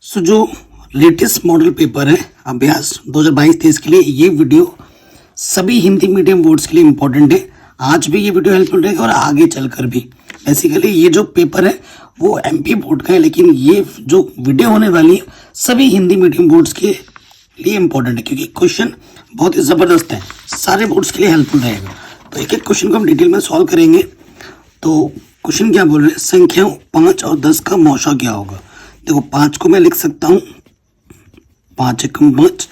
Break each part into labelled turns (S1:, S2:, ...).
S1: सो जो latest model paper है अभ्यास 2022-23 के लिए ये वीडियो सभी हिंदी मीडियम बोर्ड्स के लिए इम्पोर्टेंट है। आज भी ये वीडियो हेल्पफुल रहेगा और आगे चलकर भी। बेसिकली ये जो पेपर है वो एमपी बोर्ड का है, लेकिन ये जो वीडियो होने वाली है सभी हिंदी मीडियम बोर्ड्स के लिए इम्पोर्टेंट है, क्योंकि क्वेश्चन बहुत ही ज़बरदस्त है, सारे बोर्ड्स के लिए हेल्पफुल रहेगा। तो एक एक क्वेश्चन को हम डिटेल में सॉल्व करेंगे। तो क्वेश्चन क्या बोल रहे हैं, संख्याओं 5 और 10 का मौशा क्या होगा। देखो 5 को मैं लिख सकता हूँ 5 एकम 5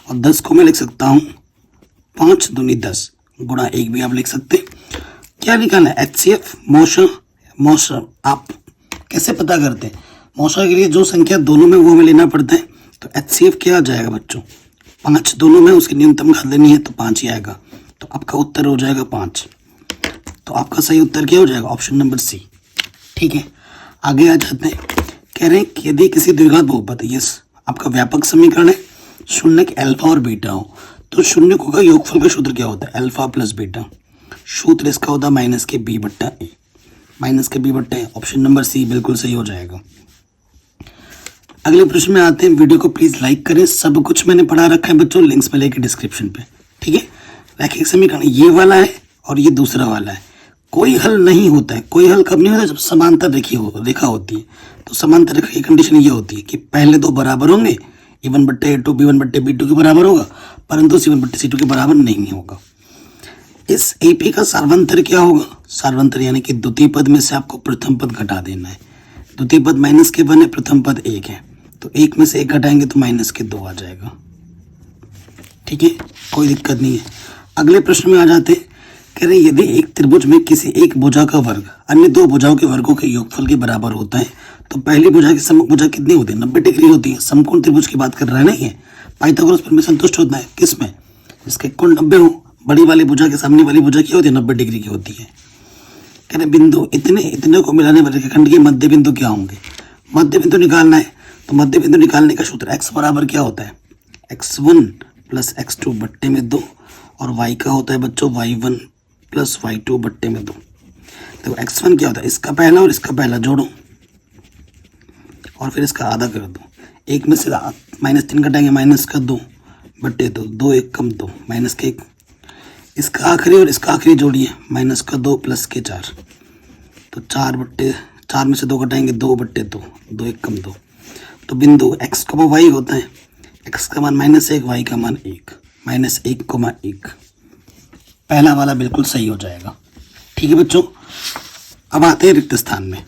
S1: और 10 को मैं लिख सकता हूँ 5 दूनी 10 गुणा 1 भी आप लिख सकते हैं। क्या निकालना है, एचसीएफ मौशा आप कैसे पता करते हैं। मौशा के लिए जो संख्या दोनों में वो हमें लेना पड़ता है। तो एचसीएफ क्या आ जाएगा बच्चों, 5 दोनों में, उसकी न्यूनतम घात लेनी है तो 5 ही आएगा। तो आपका उत्तर हो जाएगा 5। तो आपका सही उत्तर क्या हो जाएगा, ऑप्शन नंबर सी। ठीक है, आगे आ जाते हैं। कह रहे हैं कि यदि किसी द्विघात बहुपद, यस आपका व्यापक समीकरण है, शून्य के अल्फा और बीटा हो, तो शून्य का योगफल का सूत्र क्या होता है, अल्फा प्लस बीटा। सूत्र इसका होता है माइनस के बी बट्टा ए, माइनस के बी बट्टा ए। ऑप्शन नंबर सी बिल्कुल सही हो जाएगा। अगले प्रश्न में आते हैं। वीडियो को प्लीज लाइक करें। सब कुछ मैंने पढ़ा रखा है बच्चों, लिंक्स में लेके डिस्क्रिप्शन पे। ठीक है, रैखिक समीकरण ये वाला है और ये दूसरा वाला है। कोई हल नहीं होता है। कोई हल कब नहीं होता, जब समांतर रेखा होती है। तो समांतर रेखा की कंडीशन ये होती है कि पहले दो बराबर होंगे, ए1 बट्टे ए2 b1 बट्टे b2 के बराबर होगा, परंतु c1 बट्टे c2 के बराबर नहीं होगा। इस एपी का सार्वंतर क्या होगा, सार्वंतर यानी कि द्वितीय पद में से आपको प्रथम पद घटा देना है। द्वितीय पद माइनस के 1 है, प्रथम पद 1 है, तो 1 में से 1 घटाएंगे तो माइनस के 2 आ जाएगा। ठीक है, कोई दिक्कत नहीं है। अगले प्रश्न में आ जाते हैं। कह रहे यदि एक त्रिभुज में किसी एक भुजा का वर्ग अन्य दो भुजाओं के वर्गों के योगफल के बराबर होता है, तो पहली भुजा की सम्मुख भुजा कितनी होती है, 90 डिग्री होती है। समकोण त्रिभुज की बात कर रहा है ना ये। पाइथागोरस प्रमेय संतुष्ट होता है किसमें, जिसके कोण 90 हो। बड़ी वाली भुजा के सामने वाली भुजा क्या होती है, 90 डिग्री की होती है। कह रहे बिंदु इतने को मिलाने वाले रेखाखंड के मध्य बिंदु क्या होंगे। मध्य बिंदु निकालना है, तो मध्य बिंदु निकालने का सूत्र x बराबर क्या होता है, x1 प्लस x2 बट्टे में 2, और y का होता है बच्चों y1 प्लस y2 बट्टे में 2। देखो x1 क्या होता है, इसका पहला और इसका पहला जोड़ो और फिर इसका आधा कर दो। 1 में से -3 घटाएंगे, माइनस का 2 बट्टे 2, 2 1 कम 2, माइनस के 1। इसका आखिरी और इसका आखिरी जोड़िए, माइनस का 2 प्लस के 4, तो 4 में से 2 घटाएंगे, 2 बट्टे 2, 2 1 कम 2। तो बिंदु x का y होता है, x का मान -1, y का मान 1, -1,1। पहला वाला बिल्कुल सही हो जाएगा। ठीक है बच्चों, अब आते हैं रिक्त स्थान में।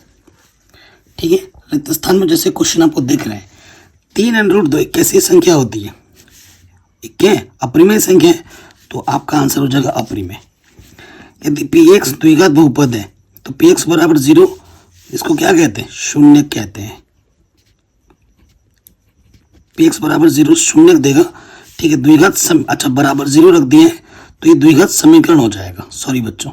S1: ठीक है, रिक्त स्थान में जैसे क्वेश्चन आपको दिख रहे हैं, 3√2 एक कैसी संख्या होती है, एक क्या है, अपरिमेय संख्या है, तो आपका आंसर हो जाएगा अपरिमेय। यदि px द्विघात बहुपद है तो px बराबर 0, इसको क्या कहते हैं, शून्य कहते हैं। px बराबर 0 शून्य देगा। ठीक है, द्विघात अच्छा बराबर 0 रख दिए तो ये द्विघात समीकरण हो जाएगा। सॉरी बच्चों,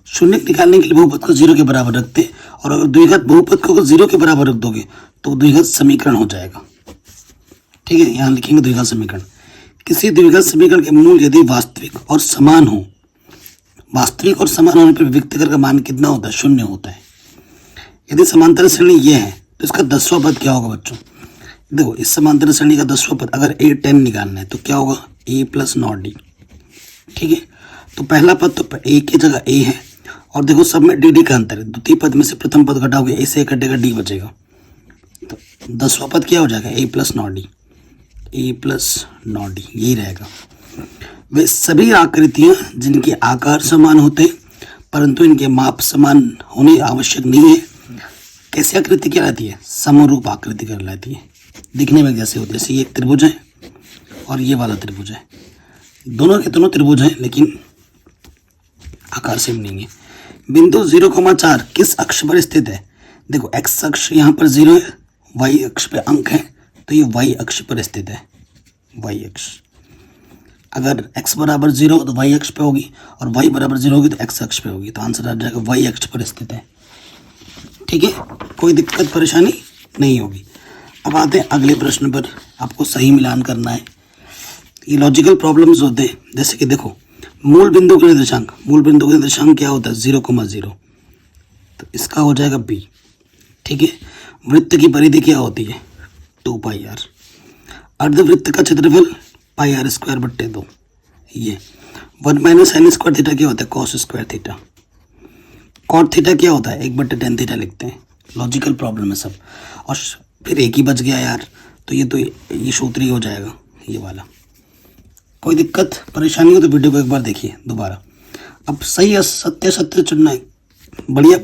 S1: शून्य निकालने के लिए बहुपद को 0 के बराबर रखते हैं, और अगर द्विघात बहुपद को अगर 0 के बराबर रख दोगे तो द्विघात समीकरण हो जाएगा। ठीक है, यहाँ लिखेंगे द्विघात समीकरण। किसी द्विघात समीकरण के मूल यदि वास्तविक और समान हो, वास्तविक और समान होने पर विविक्तकर का मान कितना होता है, 0 होता है। यदि समांतर श्रेणी ये है तो इसका 10वां पद क्या होगा बच्चों। देखो इस समांतर श्रेणी का 10वां पद अगर a10 निकालना है तो क्या होगा, a प्लस नॉट डी। ठीक है, तो पहला पद तो a की जगह a है, और देखो सब में dd का अंतर है। द्वितीय पद में से प्रथम पद घटाओगे, a से कटेगा d बचेगा, तो 10वां पद क्या हो जाएगा, a plus not D, a plus not D, यही रहेगा। वे सभी आकृतियां जिनके आकार समान होते हैं परंतु इनके माप समान होने आवश्यक नहीं है, कैसी आकृति कहलाती है, समरूप आकृति कहलाती है। दिखने में जैसे होती है, जैसे ये एक त्रिभुज है और ये वाला त्रिभुज है, दोनों के दोनों त्रिभुज हैं लेकिन आकार सेम नहीं है। बिंदु 0,4 किस अक्ष पर स्थित है। देखो x अक्ष यहाँ पर 0 है, y अक्ष पे अंक है, तो ये y अक्ष पर स्थित है। y अक्ष अगर x बराबर 0 तो y अक्ष पे होगी, और y बराबर 0 होगी तो x अक्ष पे होगी, तो आंसर आ जाएगा y अक्ष पर स्थित है। ठीक है, कोई दिक्कत परेशानी नहीं होगी। अब आते हैं अगले प्रश्न पर, आपको सही मिलान करना है। ये लॉजिकल प्रॉब्लम्स होते हैं, जैसे कि देखो मूल बिंदु के निर्देशांक क्या होता है, 0,0, तो इसका हो जाएगा b। ठीक है, वृत्त की परिधि क्या होती है, 2 पाई आर। अर्धवृत्त का क्षेत्रफल पाई आर स्क्वायर बट्टे 2। ये 1 माइनस साइन स्क्वायर थीटा क्या होता है? Cos square theta. Cot theta क्या होता है? 1/tan थीटा लिखते हैं। लॉजिकल प्रॉब्लम है सब। और फिर एक ही बच गया यार, तो ये सूत्र ही हो जाएगा ये वाला। कोई दिक्कत परेशानी हो तो वीडियो को एक बार देखिए दोबारा। अब सही सत्य चुनना है। बढ़िया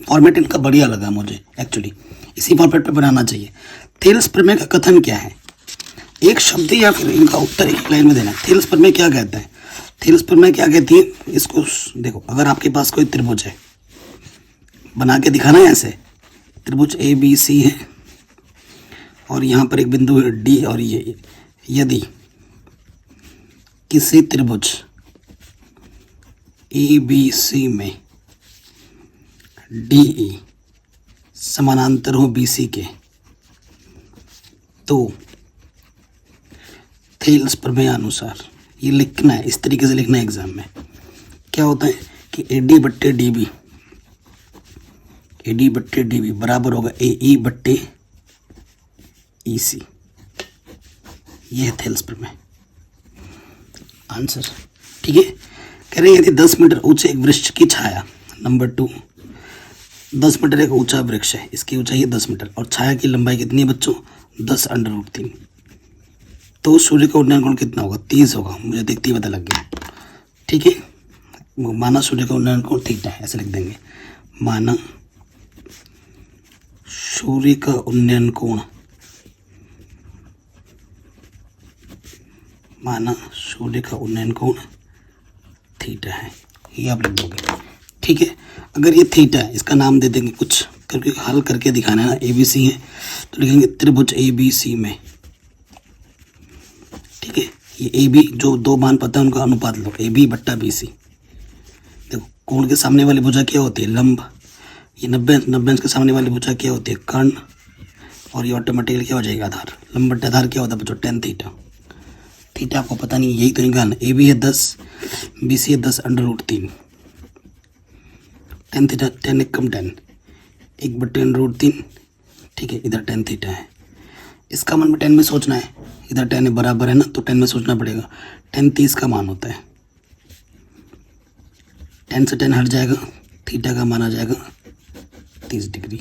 S1: फॉर्मेट इनका बढ़िया लगा मुझे एक्चुअली, इसी फॉर्मेट पे बनाना चाहिए। थेल्स प्रमेय का कथन क्या है? एक शब्द या फिर इनका उत्तर एक लाइन में देना है। थेल्स प्रमेय क्या कहता है? थेल्स प्रमेय क्या कहती है? इसको देखो, अगर आपके पास कोई त्रिभुज है, बना के दिखाना है ऐसे। त्रिभुज ABC है और यहाँ पर एक बिंदु है D, और ये यदि किसी त्रिभुज ABC में DE समानांतर हो BC के, तो थेल्स प्रमेय अनुसार ये लिखना है, इस तरीके से लिखना है एग्जाम में। क्या होता है कि AD बट्टे DB बराबर होगा AE बट्टे EC। ये है थेल्स प्रमेय आंसर। ठीक है, कह रहे हैं यदि 10 मीटर ऊंचे एक वृक्ष की छाया, नंबर 2, 10 मीटर एक ऊंचा वृक्ष है, इसकी ऊंचाई है 10 मीटर और छाया की लंबाई कितनी है बच्चों? 10√3। तो सूर्य का उन्नयन कोण कितना होगा? 30 होगा। मुझे देखते ही पता लग गया। ठीक है, माना सूर्य का उन्नयन कोण थीटा है, ऐसे लिख देंगे। माना सूर्य का उन्नयन कोण, माना सूर्य का उन्नयन कोण थीटा है, ये आप लिख दोगे। ठीक है, अगर ये थीटा है, इसका नाम दे देंगे कुछ, क्योंकि हल करके दिखाना है ना। ABC है तो लिखेंगे त्रिभुज ABC में। ठीक है, ये AB जो दो मान पता है उनका अनुपात लो, AB बट्टा BC। देखो, कोण के सामने वाली भुजा क्या होती है? लंब। ये 90 के सामने वाली भुजा क्या होती है? कर्ण। और ये ऑटोमेटिकली क्या हो जाएगा? आधार। लंब बट्टा आधार क्या होता है बच्चों? tan theta. थीटा आपको पता नहीं, यही तो निकालना। AB है 10, BC है 10√3। tan थीटा, tan एक कम tan, 1/√3। ठीक है, इधर tan थीटा है। इसका मान में tan में सोचना है, इधर tan है बराबर है ना, तो tan में सोचना पड़ेगा। tan 30 का मान होता है। tan से tan हट जाएगा, थीटा का मान आ जाएगा 30 डिग्री।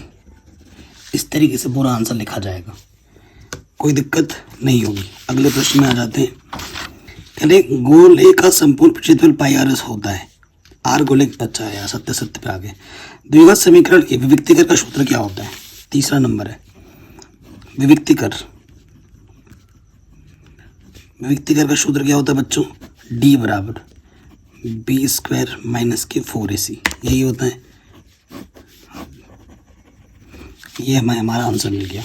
S1: इस तरीके से पूरा आंसर लिखा जाएगा, कोई दिक्कत नहीं होगी। अगले प्रश्न में आ जाते हैं। कहते गोले का संपूर्ण क्षेत्रफल पाई आर होता है। आर गोले, अच्छा है, सत्य पे आगे। द्विघात समीकरण के विविक्तिकर का सूत्र क्या होता है? तीसरा नंबर है विविक्तिकर। विविक्तिकर का सूत्र क्या होता है बच्चों? D बराबर B² माइनस के 4AC, यही होता है। ये हमारा आंसर मिल गया।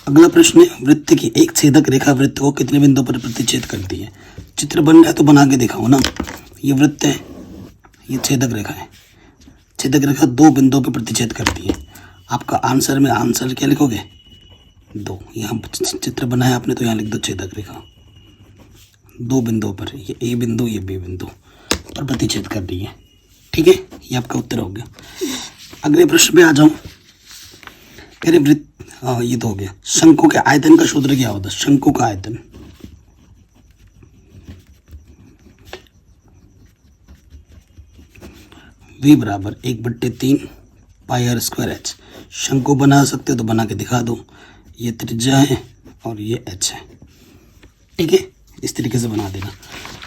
S1: अगला प्रश्न है, वृत्त की एक छेदक रेखा वृत्त को कितने बिंदुओं पर प्रतिच्छेद करती है? चित्र बन रहा है तो बना के दिखाओ ना। ये वृत्त है, ये छेदक रेखा है। छेदक रेखा 2 बिंदुओं पर प्रतिच्छेद करती है। आपका आंसर में आंसर क्या लिखोगे? 2। यहाँ चित्र बनाया आपने तो यहाँ लिख दो छेदक रेखा 2 बिंदुओं पर, ये A बिंदु, ये B बिंदु पर प्रतिच्छेद कर रही है। ठीक है, ये आपका उत्तर हो गया। अगले प्रश्न पे आ जाऊं। कह रहे वृत्त, ये तो हो गया। शंकु के आयतन का सूत्र क्या होता है? शंकु का आयतन V बराबर 1/3 पाई आर स्क्वायर H। शंकु बना सकते हो तो बना के दिखा दो। ये त्रिज्या है और ये H है। ठीक है, इस तरीके से बना देना।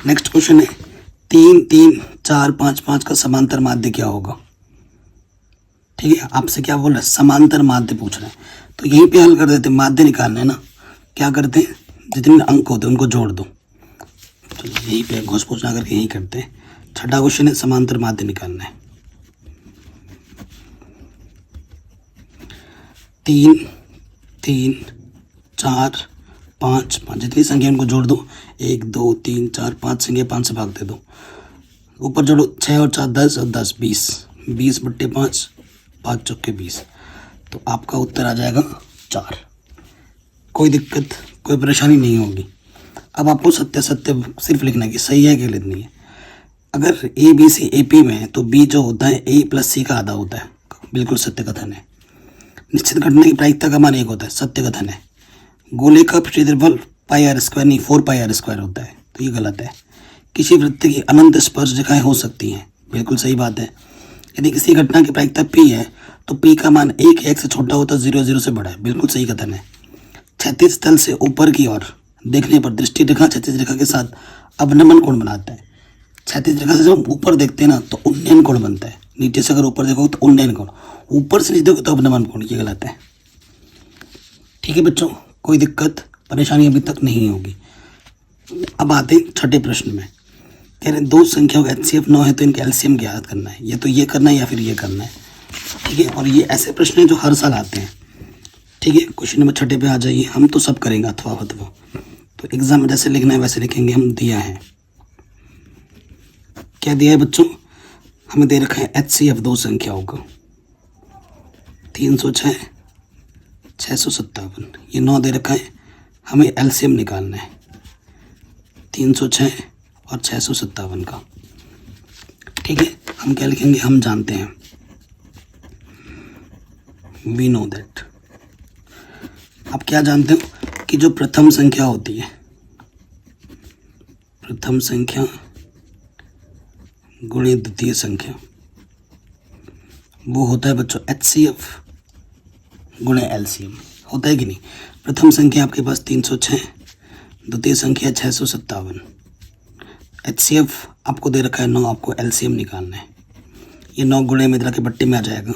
S1: नेक्स्ट क्वेश्चन है, 3, 3, 4, 5, 5 का समांतर माध्य क्या होगा? ठीक है, आपसे क्या बोल रहा है? समांतर माध्य पूछ रहे हैं, तो यहीं पे हल कर देते। माध्य निकालना है ना, क्या करते हैं? जितने अंक होते हैं उनको जोड़ दो। तो यहीं पे घोष पोछ ना करके यहीं करते हैं। छठा क्वेश्चन है, समांतर माध्य निकालना है। 3, 3, 4, 5, 5 जितनी संख्या उनको जोड़ दो। 1, 2, 3, 4, 5 संख्या 5 से भाग दे दो। ऊपर जोड़ो, 6 और 4 10 और 10 20, 20/5, 5 चौके 20। तो आपका उत्तर आ जाएगा 4। कोई दिक्कत, कोई परेशानी नहीं होगी। अब आपको सत्य सिर्फ लिखना है कि सही है कि गलत नहीं है। अगर ABC AP में है तो B जो होता है A + C का आधा होता है, बिल्कुल सत्य कथन है। निश्चित घटना की प्रायिकता का मान 1 होता है, सत्य कथन है। गोले का क्षेत्रफल पाई आर स्क्वायर नहीं 4 पाई आर स्क्वायर होता है, तो ये गलत है। किसी वृत्त की अनंत स्पर्श रेखाएं हो सकती हैं, बिल्कुल सही बात है। यदि किसी घटना की प्रायिकता पी है तो पी का मान 1 से छोटा होता है, 0 से बड़ा है, बिल्कुल सही कथन है। क्षैतिज तल से ऊपर की ओर देखने पर दृष्टि रेखा क्षैतिज रेखा के साथ अवनमन कोण बनाता है। क्षैतिज रेखा से जब ऊपर देखते हैं ना तो उन्नयन कोण बनता है, नीचे से अगर ऊपर देखो तो उन्नयन कोण, ऊपर से नीचे देखो तो अवनमन कोण, ये गलत है। ठीक है बच्चों, कोई दिक्कत परेशानी अभी तक नहीं होगी। अब आते हैं छठे प्रश्न में। कह रहे हैं दो संख्याओं का HCF 9 है तो इनका एलसीएम ज्ञात करना है, या तो ये करना है या फिर ये करना है। ठीक है, और ये ऐसे प्रश्न हैं जो हर साल आते हैं। ठीक है, क्वेश्चन नंबर 6 पे आ जाइए। हम तो सब करेंगे अथवा अथवा, तो एग्जाम में जैसे लिखना है वैसे लिखेंगे। हम दिया है, क्या दिया है बच्चों, हमें दे रखा है HCF 2 संख्याओं का 306 657, ये 9 दे रखा है। हमें एलसीएम निकालना है 306 और 657 का। ठीक है, हम क्या लिखेंगे, हम जानते हैं, वी नो दैट। आप क्या जानते हो कि जो प्रथम संख्या होती है, प्रथम संख्या गुणे द्वितीय संख्या, वो होता है बच्चों HCF गुणे एलसीएम, होता है कि नहीं। प्रथम संख्या आपके पास 306, द्वितीय संख्या 657, HCF आपको दे रखा है 9, आपको एलसीएम निकालना है। ये 9 गुणे में के बट्टे में आ जाएगा,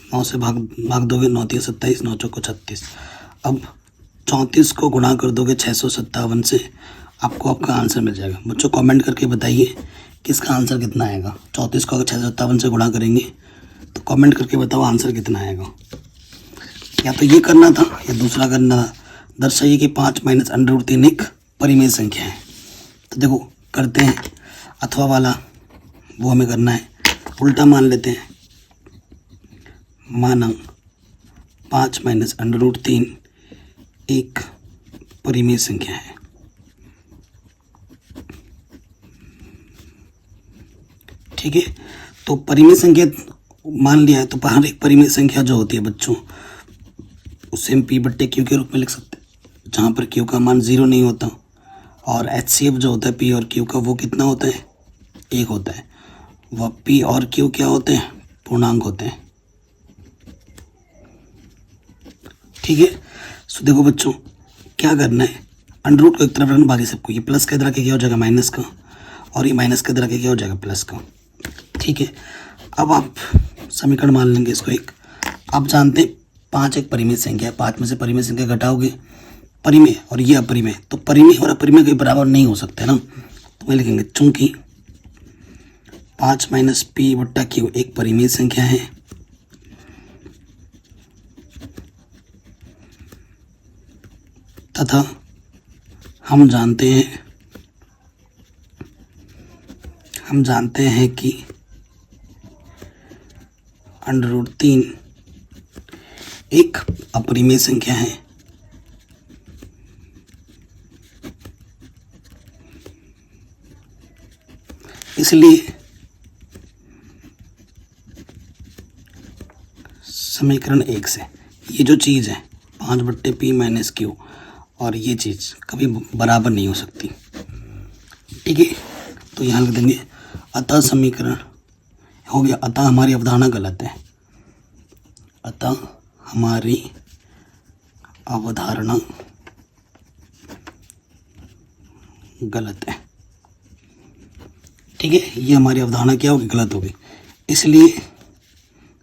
S1: नौ से भाग दोगे, 9 3 27, 9 चौको 36। अब 34 को गुणा कर दोगे 657 से, आपको आपका आंसर मिल जाएगा। बच्चों कमेंट करके बताइए किसका आंसर कितना आएगा। 34 को अगर 657 से गुणा करेंगे तो कमेंट करके बताओ आंसर कितना आएगा। या तो ये करना था या दूसरा करना था। दर्शाइए कि 5 - √3 एक परिमेय संख्या है। तो देखो करते हैं, अथवा वाला वो हमें करना है, उल्टा मान लेते हैं। माना 5 - √3 एक परिमेय संख्या है। ठीक है, तो परिमेय संख्या मान लिया है, तो हर एक परिमेय संख्या जो होती है बच्चों उसे हम P/Q के रूप में लिख सकते हैं, जहाँ पर Q का मान 0 नहीं होता। और HCF जो होता है P और Q का, वो कितना होता है, 1 होता है। वह P और Q क्या होते हैं, पूर्णांक होते हैं। ठीक है, सो देखो बच्चों क्या करना है, अंडर रूट को एक तरफ रखना, बाकी सबको, ये प्लस के इधर आके क्या हो जाएगा माइनस का, और ये माइनस के इधर आके क्या हो जाएगा प्लस का। ठीक है, अब आप समीकरण मान लेंगे इसको एक। आप जानते हैं 5 एक परिमेय संख्या है, 5 में से परिमेय संख्या घटाओगे परिमेय और ये अपरिमेय, तो परिमेय और अपरिमेय के बराबर नहीं हो सकते ना, तो वही लिखेंगे चूंकि 5 - P/Q एक परिमेय संख्या है, तथा हम जानते हैं कि √3 एक अपरिमेय संख्या है। इसलिए समीकरण 1 से ये जो चीज़ है 5/P - Q और ये चीज़ कभी बराबर नहीं हो सकती। ठीक है, तो यहाँ लिख देंगे अतः समीकरण हो गया। अतः हमारी अवधारणा गलत है, अतः हमारी अवधारणा गलत है। ठीक है, ये हमारी अवधारणा क्या होगी, गलत होगी। इसलिए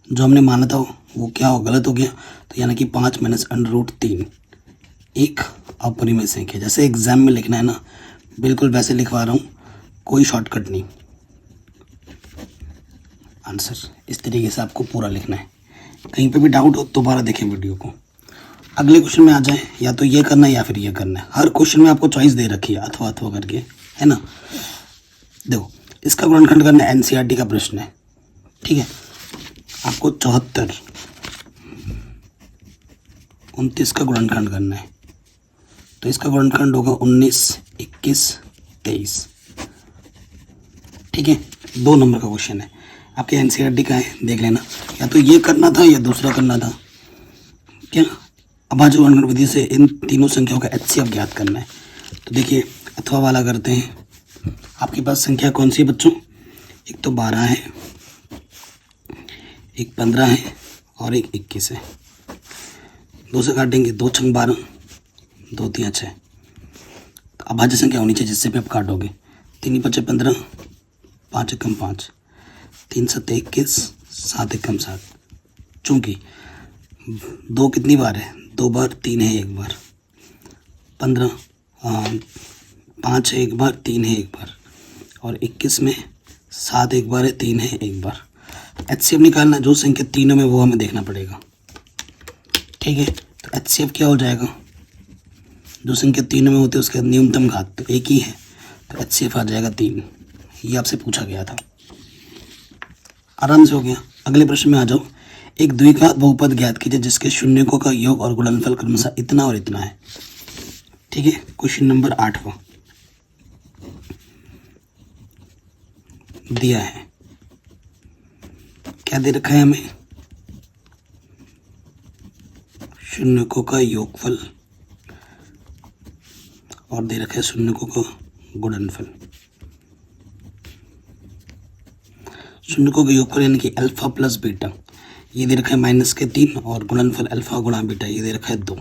S1: जो हमने माना था वो क्या हो, गलत हो गया। तो यानी कि 5 - √3 एक अपरिमेय संख्या, जैसे एग्जाम में लिखना है ना, बिल्कुल वैसे लिखवा रहा हूँ, कोई शॉर्टकट नहीं। आंसर इस तरीके से आपको पूरा लिखना है। कहीं पे भी डाउट हो दोबारा देखें वीडियो को। अगले क्वेश्चन में आ जाए, या तो ये करना है या फिर ये करना है। हर क्वेश्चन में आपको चॉइस दे रखी है अथवा अथवा करके, है ना। देखो इसका गुणनखंड करना है, NCERT का प्रश्न है। ठीक है, आपको 74 29 का गुणनखंड करना है, तो इसका गुणनखंड होगा 19 21 23। ठीक है, 2 नंबर का क्वेश्चन है। आपके एनसीईआरटी का है, देख लेना। या तो ये करना था या दूसरा करना था क्या। अभाज्य गुणनखंड विधि से इन तीनों संख्याओं का एचसीएफ ज्ञात करना है। तो देखिए अथवा वाला करते हैं। आपके पास संख्या कौन सी है बच्चों, एक तो 12 है, एक 15 है और एक 21 है। 2 से काटेंगे, 2 छंग 12, 2 तिया 6। तो अभाज्य संख्या होनी चाहिए जिससे भी आप काटोगे। 3 5 15, 5 एकम 5, 3 7 21, 7 एकम 7। चूँकि 2 कितनी बार है, 2 बार, 3 है 1 बार, 15 5 है 1 बार, 3 है 1 बार, और 21 में 7 1 बार है, 3 है 1 बार। एचसीएफ निकालना, जो संख्या तीनों में वो हमें देखना पड़ेगा। ठीक है, तो एचसीएफ क्या हो जाएगा, जो संख्या तीनों में होती है उसका न्यूनतम घात तो एक ही है, तो एचसीएफ आ जाएगा 3। ये आपसे पूछा गया था, आराम से हो गया। अगले प्रश्न में आ जाओ। एक द्विघात बहुपद ज्ञात कीजिए जिसके शून्यकों का योग और गुणनफल क्रमशः इतना और इतना है। ठीक है, क्वेश्चन नंबर 8वां दिया है। क्या दे रखा है हमें, शून्यकों का योगफल और दे रखा है शून्यकों का गुणनफल। शून्यकों का योगफल यानी कि अल्फा प्लस बीटा, ये दे रखा है -3, और गुणनफल अल्फा गुणा बीटा ये दे रखा है 2।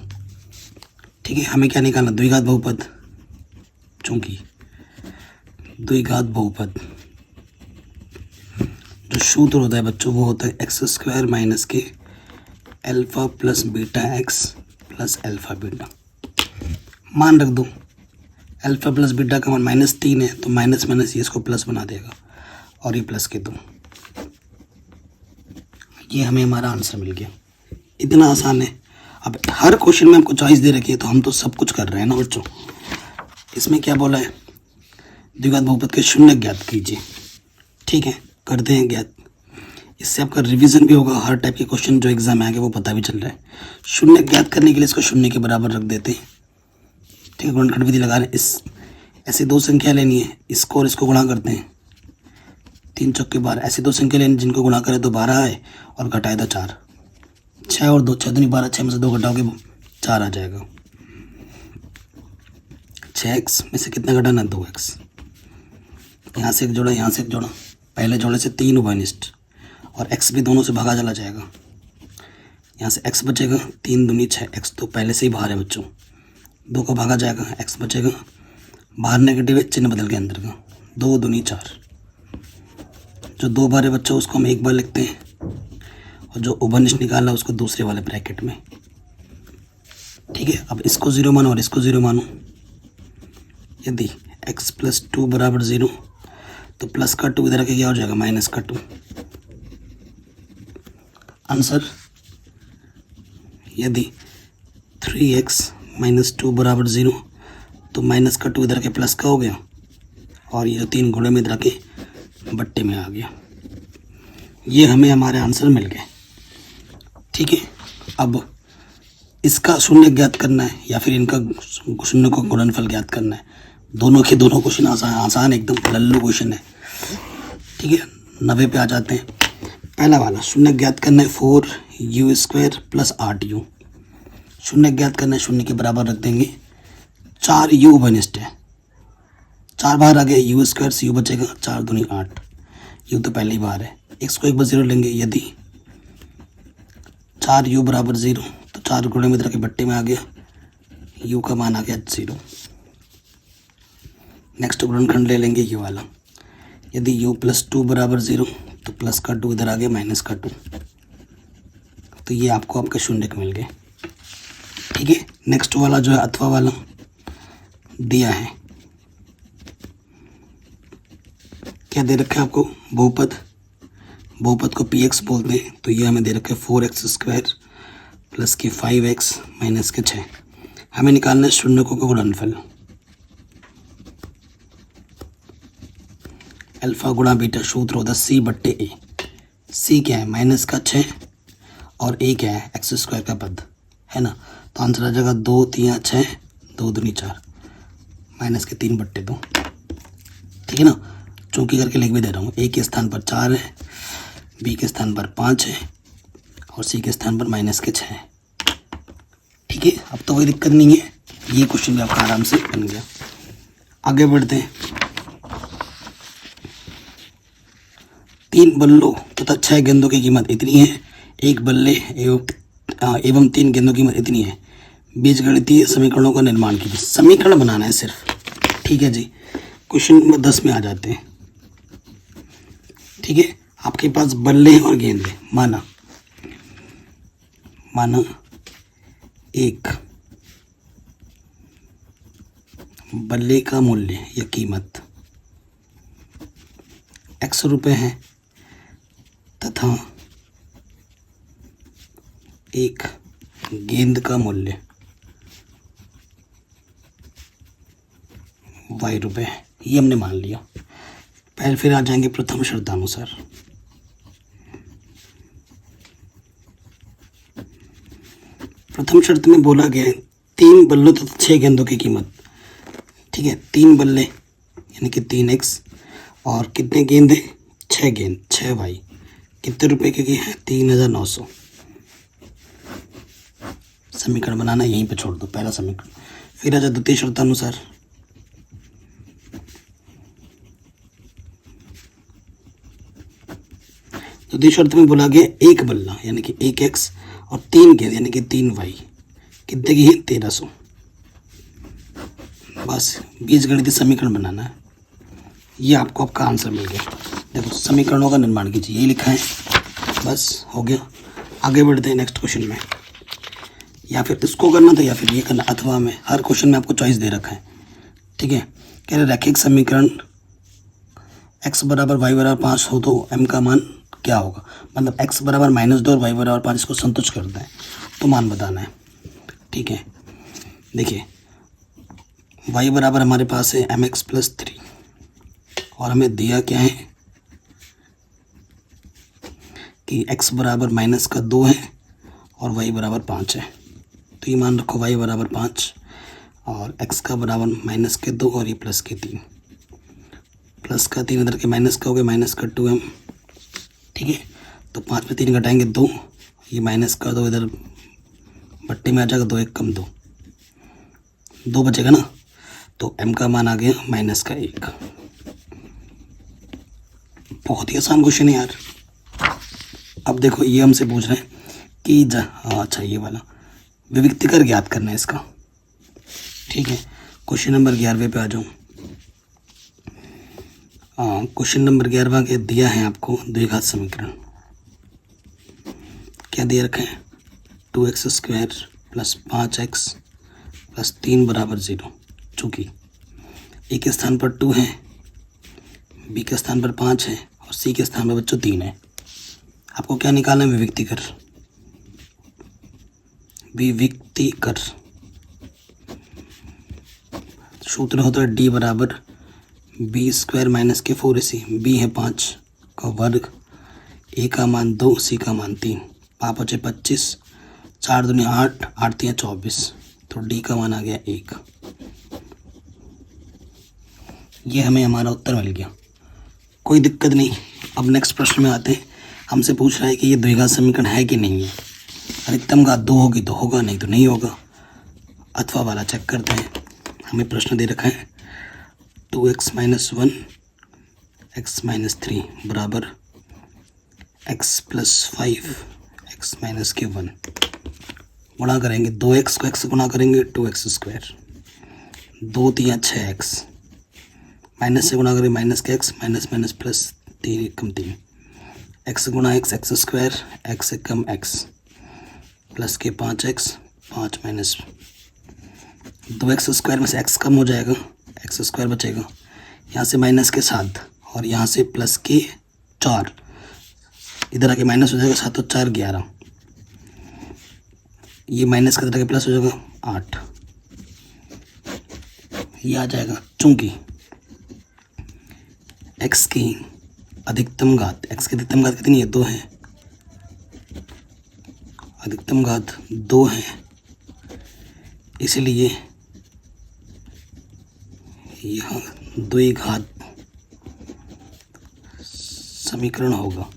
S1: ठीक है, हमें क्या निकालना, द्विघात बहुपद। चूंकि द्विघात बहुपद जो सूत्र होता है बच्चों वो होता है x² - के alpha plus beta x plus alpha beta. मान रख दो, अल्फा प्लस बीटा का मान -3 है, तो माइनस माइनस ये इसको प्लस बना देगा और ये प्लस के 2। ये हमें हमारा आंसर मिल गया। इतना आसान है। अब हर क्वेश्चन में हमको चॉइस दे रखी है, तो हम तो सब कुछ कर रहे हैं ना बच्चों। इसमें क्या बोला है, द्विघात बहुपद के शून्य ज्ञात कीजिए। ठीक है, करते हैं ज्ञात। इससे आपका रिवीजन भी होगा, हर टाइप के क्वेश्चन जो एग्जाम में आएंगे वो पता भी चल रहा है। शून्य ज्ञात करने के लिए इसको शून्य के बराबर रख देते हैं। ठीक है, गुणनखंड विधि लगा रहे हैं। इस ऐसी 2 संख्या लेनी है, इसको और इसको गुणा करते हैं, 3 चौके 12। ऐसी 2 संख्या लेनी जिनको गुणा करें तो 12 आए और घटाए तो 4। 6 और 2, 6 दूनी 12, 6 में से 2 घटाओगे 4 आ जाएगा। 6x में से कितना घटाना, 2x। यहाँ से एक जोड़ा, यहाँ से एक जोड़ा, पहले जोड़े से 3 उभयनिष्ठ, और x भी दोनों से भागा चला जाएगा। यहाँ से x बचेगा, 3 दूनी 6, x तो पहले से ही बाहर है बच्चों, 2 का भागा जाएगा, x बचेगा, बाहर नेगेटिव है, चिन्ह बदल के अंदर का, 2 दूनी 4। जो 2 बार है बच्चों उसको हम 1 बार लिखते हैं, और जो उभयनिष्ठ निकालना उसको दूसरे वाले ब्रैकेट में। ठीक है, अब इसको 0 मानो और इसको 0 मानो। यदि x + 2 = 0, तो प्लस का 2 इधर आके क्या हो जाएगा, माइनस का 2। आंसर, यदि 3x - 2 = 0, तो माइनस का 2 इधर के प्लस का हो गया, और ये जो 3 घोड़े में इधर के बट्टे में आ गया। ये हमें हमारे आंसर मिल गए। ठीक है, अब इसका शून्य ज्ञात करना है या फिर इनका शून्य को गुणनफल ज्ञात करना है। दोनों के दोनों क्वेश्चन आसान एकदम लल्लू क्वेश्चन है। ठीक है, 90 पे आ जाते हैं। पहला वाला शून्य ज्ञात करना है, 4u² + 8u। शून्य ज्ञात करना है, शून्य के बराबर रख देंगे। 4u उभयनिष्ठ है, 4 बाहर आ गया, u² से u बचेगा, 4 दूनी 8, u तो पहले ही बाहर है। x को 1 बार 0 लेंगे, यदि 4u = 0, तो 4 गुणे में इधर के बट्टे में आ गया, u का मान आ गया 0। नेक्स्ट गुणनखंड ले लेंगे ये वाला। यदि u + 2 = 0, तो प्लस का 2 इधर आ गया, माइनस का 2। तो ये आपको आपके शून्य मिल गए। ठीक है, नेक्स्ट वाला जो है अथवा वाला दिया है। क्या दे रखा है आपको, बहुपद। बहुपद को px बोलते हैं। तो ये हमें दे रखा है 4x² + के 5x - के 6। हमें निकालना है शून्यकों का गुणनफल। अल्फा गुणा बीटा सूत्र होता है c/a। c क्या है, माइनस का 6, और a क्या है, x² का पद है ना। तो आंसर आ जाएगा 2 3 6, 2 दूनी 4, माइनस के 3/2। ठीक है ना। चूंकि करके लिख भी दे रहा हूँ। ए के स्थान पर 4 है, बी के स्थान पर 5 है और सी के स्थान पर -6 है। ठीक है, अब तो कोई दिक्कत नहीं है, ये क्वेश्चन भी आपका आराम से बन गया। आगे बढ़ते हैं। 3 बल्लों तथा 6 गेंदों की कीमत इतनी है, 1 बल्ले एवं 3 गेंदों की कीमत इतनी है। बीजगणितीय समीकरणों का निर्माण कीजिए। समीकरण बनाना है सिर्फ। ठीक है जी, क्वेश्चन नंबर 10 में आ जाते हैं। ठीक है, आपके पास बल्ले और गेंद है। माना एक बल्ले का मूल्य या कीमत x रुपये है तथा एक गेंद का मूल्य y रुपये है। ये हमने मान लिया। पहले फिर आ जाएंगे प्रथम शर्तानुसार। प्रथम शर्त में बोला गया है 3 बल्लों तथा 6 गेंदों की कीमत। ठीक है, 3 बल्ले यानी कि 3x और कितने गेंद है? 6 गेंद, 6y। कितने रुपए के हैं? 3900। समीकरण बनाना यहीं पे छोड़ दो, पहला समीकरण। फिर आ जाए द्वितीय शर्तानुसार। द्वितीय शर्त में बोला गया 1 बल्ला यानी कि 1x और 3 गेंद यानी कि 3y। कितने की है? 1300। बस बीजगणितीय समीकरण बनाना है। ये आपको आपका आंसर मिल गया। देखो, समीकरणों का निर्माण कीजिए, यही लिखा है, बस हो गया। आगे बढ़ते हैं नेक्स्ट क्वेश्चन में। या फिर इसको करना था या फिर ये करना, अथवा में हर क्वेश्चन में आपको चॉइस दे रखा है। ठीक है, कह रहे रैखिक समीकरण x बराबर y बराबर 5 हो तो m का मान क्या होगा? मतलब x बराबर -2 और y बराबर 5 इसको संतुष्ट करता है तो मान बताना है। ठीक है, देखिए y बराबर हमारे पास है mx + 3 और हमें दिया क्या है कि x बराबर -2 है और y बराबर 5 है। तो ये मान रखो y बराबर 5 और x का बराबर -2 और ये +3। प्लस का 3 इधर के माइनस का हो गया, -2m। ठीक है, तो 5 में 3 घटाएंगे 2, ये माइनस का 2 इधर बट्टे में आ जाएगा, 2 1 कम 2 बचेगा ना। तो m का मान आ गया -1। बहुत ही आसान क्वेश्चन है यार। अब देखो, ये हमसे पूछ रहे हैं कि अच्छा ये वाला विविक्तिकर ज्ञात करना है इसका। ठीक है, क्वेश्चन नंबर 11वें पे आ जाऊँ। क्वेश्चन नंबर 11वां के दिया है आपको द्विघात समीकरण। क्या दिया रखा है? 2x² + 5x + 3 = 0। चूँकि ए के स्थान पर 2 है, बी के स्थान पर 5 है और सी के स्थान पर बच्चों 3 है। आपको क्या निकालना है? विविक्तिकर। विविक्तिकर सूत्र होता है d बराबर b² - के 4ac। b है 5 का वर्ग, a का मान 2, c का मान 3। 5 बचे 25, 4 दूनी 8, 8 3 24। तो d का मान आ गया 1। ये हमें हमारा उत्तर मिल गया, कोई दिक्कत नहीं। अब नेक्स्ट प्रश्न में आते हैं। हमसे पूछ रहा है कि ये द्विघात समीकरण है कि नहीं है। अधिकतम घात 2 होगी तो होगा, नहीं तो नहीं होगा। अथवा वाला चेक करते हैं। हमें प्रश्न दे रखा है 2x - 1 x - 3 बराबर x + 5 x - 1। गुणा करेंगे 2x को x से गुणा करेंगे 2x²। 2 3 6x, माइनस से गुणा करेंगे -x, माइनस प्लस 3 कम 3, x गुणा x x², x से कम x प्लस के 5x, 5 - 2x² में से x कम हो जाएगा, x² बचेगा। यहाँ से माइनस के 7 और यहाँ से प्लस के 4, इधर आके माइनस हो जाएगा। 7 और 4 11, ये माइनस का इधर आके प्लस हो जाएगा 8। ये आ जाएगा। चूँकि x की अधिकतम घात कितनी है? 2 है। अधिकतम घात 2 है, इसलिए यहाँ 2 घात समीकरण होगा।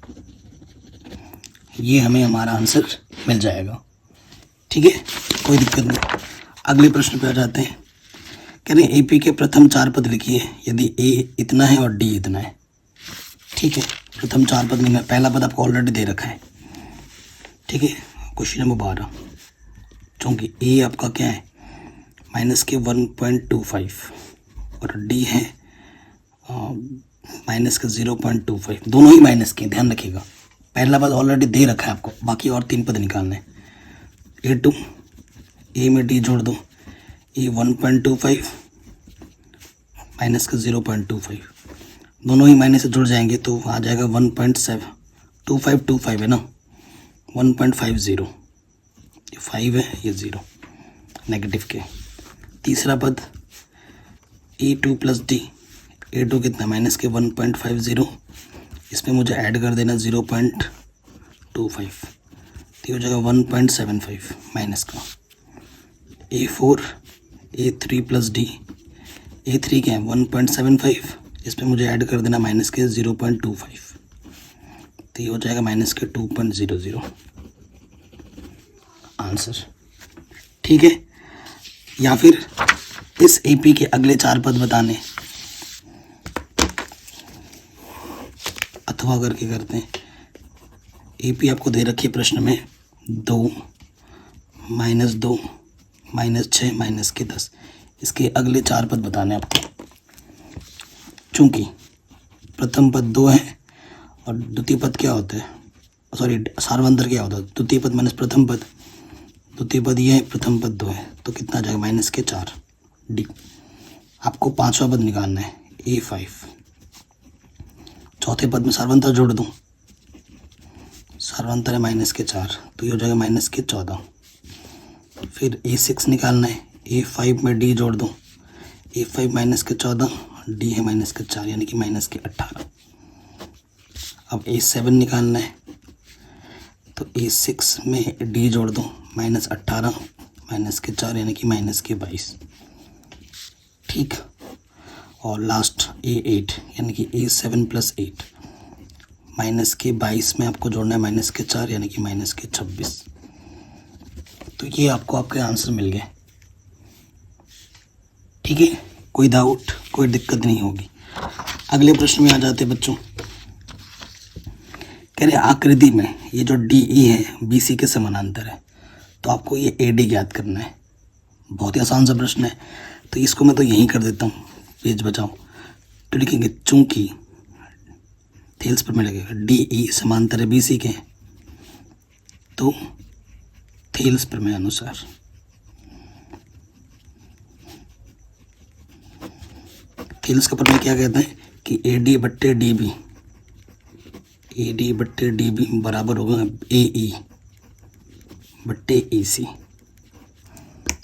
S1: ये हमें हमारा आंसर मिल जाएगा। ठीक है, कोई दिक्कत नहीं। अगले प्रश्न पे आ जाते हैं। कह रहे एपी के प्रथम 4 पद लिखिए यदि ए इतना है और डी इतना है। ठीक है, प्रथम 4 पद लिखना। पहला पद आपको ऑलरेडी दे रखा है। ठीक है, क्वेश्चन नंबर 12, चूँकि ए आपका क्या है माइनस के 1.25 और डी है माइनस के 0.25, दोनों ही माइनस के, ध्यान रखिएगा। पहला पद ऑलरेडी दे रखा है आपको, बाकी और 3 पद निकालने हैं। A2, ए में डी जोड़ दो, ए 1.25 माइनस का 0.25, दोनों ही माइनस से जुड़ जाएंगे तो आ जाएगा 1.725 है ना, 1.50, ये 5 है, ये 0 नेगेटिव के। तीसरा पद A2 प्लस डी, A2 कितना माइनस के 1.50, इसमें मुझे ऐड कर देना 0.25, तो हो जाएगा 1.75 माइनस का। A4 A3 plus D, A3 क्या है 1.75, इसमें मुझे ऐड कर देना माइनस के 0.25, तो ये हो जाएगा माइनस के 2.00 आंसर। ठीक है, या फिर इस एपी के अगले 4 पद बताने, अथवा करके करते हैं। एपी आपको दे रखी है प्रश्न में 2 -2 -6 माइनस के 10, इसके अगले 4 पद बताने आपको। चूँकि प्रथम पद 2 है और द्वितीय पद क्या होता है, सॉरी सार्वंतर क्या होता है, द्वितीय पद माइनस प्रथम पद, द्वितीय पद ये है, प्रथम पद 2 है, तो कितना आ जाएगा माइनस के 4 डी। आपको 5वां पद निकालना है A5, चौथे पद में सार्वंतर जोड़ दूँ, सार्वंतर है माइनस के 4, तो ये हो जाएगा माइनस के 14। फिर A6 निकालना है, A5 में डी जोड़ दूँ, A5 माइनस के 14, डी है माइनस के 4 यानी कि माइनस के 18। अब A7 निकालना है, तो A6 में डी जोड़ दो, माइनस 18 माइनस के 4 यानी कि माइनस के 22। ठीक, और लास्ट A8 यानी कि A7 प्लस 8, माइनस के 22 में आपको जोड़ना है माइनस के 4 यानी कि माइनस के 26। तो ये आपको आपके आंसर मिल गए। ठीक है, कोई डाउट कोई दिक्कत नहीं होगी। अगले प्रश्न में आ जाते बच्चों। कह रहे आकृति में ये जो DE है BC के समानांतर है, तो आपको ये AD ज्ञात करना है। बहुत ही आसान सा प्रश्न है, तो इसको मैं तो यहीं कर देता हूँ, पेज बचाओ। तो लिखेंगे चूंकि थेल्स पर में लगेगा DE समांतर है BC के, तो थेल्स पर में अनुसार थेल्स का प्रमेय क्या कहते हैं कि AD बट्टे DB बराबर होगा AE बट्टे AC।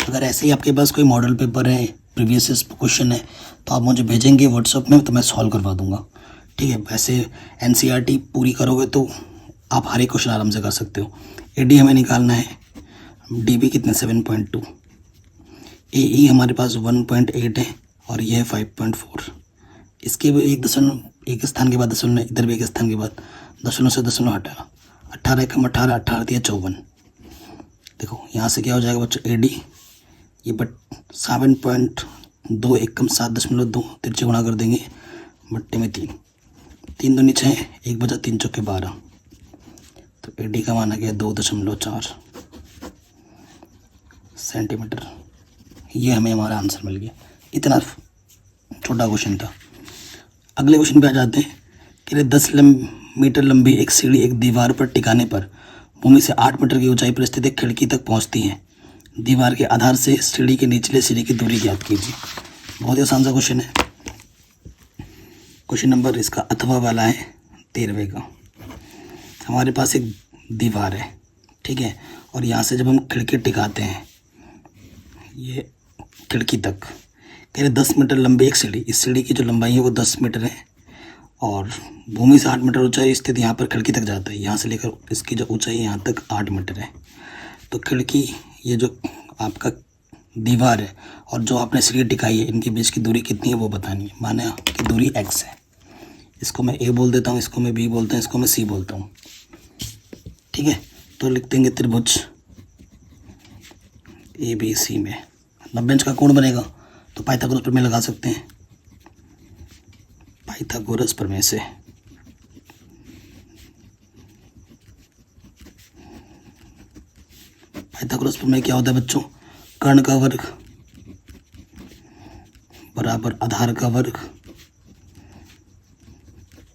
S1: अगर ऐसे ही आपके पास कोई मॉडल पेपर है, प्रीवियस क्वेश्चन है, तो आप मुझे भेजेंगे व्हाट्सएप में, तो मैं सॉल्व करवा दूंगा। ठीक है, वैसे NCERT पूरी करोगे तो आप हर एक क्वेश्चन आराम से कर सकते हो। AD हमें निकालना है, DB कितने 7.2, AE हमारे पास 1.8 है और यह 5.4। इसके भी एक स्थान के बाद दशमलव, इधर भी एक स्थान के बाद दशमलव से दशमलव हटा, 18 कम 18, 18 दिया 54। देखो यहाँ से क्या हो जाएगा बच्चों, AD ये 7.2 1 कम 7.2 तिरछे गुणा कर देंगे बट्टे में 3, 3 दूनी 6, 1 बचा 3 चौके 12, तो AD का मान आ गया 2.4 सेंटीमीटर। ये हमें हमारा आंसर मिल गया। इतना छोटा क्वेश्चन था। अगले क्वेश्चन पे आ जाते हैं कि 10 मीटर लंबी एक सीढ़ी एक दीवार पर टिकाने पर भूमि से 8 मीटर की ऊंचाई पर स्थित एक खिड़की तक पहुंचती है। दीवार के आधार से सीढ़ी के निचले सिरे की दूरी ज्ञात कीजिए। बहुत ही आसान सा क्वेश्चन है। क्वेश्चन नंबर इसका अथवा वाला है 13वें का। हमारे पास एक दीवार है, ठीक है, और यहाँ से जब हम खिड़की टिकाते हैं ये खिड़की तक, कह रहे 10 मीटर लंबी एक सीढ़ी, इस सीढ़ी की जो लंबाई है वो 10 मीटर है और भूमि से 8 मीटर ऊंचाई स्थित यहाँ पर खिड़की तक जाता है। यहाँ से लेकर इसकी जो ऊंचाई यहाँ तक 8 मीटर है। तो खिड़की, ये जो आपका दीवार है और जो आपने सीढ़ी टिकाई है, इनके बीच की दूरी कितनी है वो बतानी है। माने कि दूरी x है, इसको मैं ए बोल देता हूँ, इसको मैं बी बोलता हूँ, इसको मैं सी बोलता हूँ। ठीक है, तो लिख देंगे त्रिभुज ए बी सी में 90 अंश का कोण बनेगा, तो पाइथागोरस प्रमेय लगा सकते हैं। पाइथागोरस प्रमेय से पाइथागोरस प्रमेय क्या होता है बच्चों? कर्ण का वर्ग बराबर आधार का वर्ग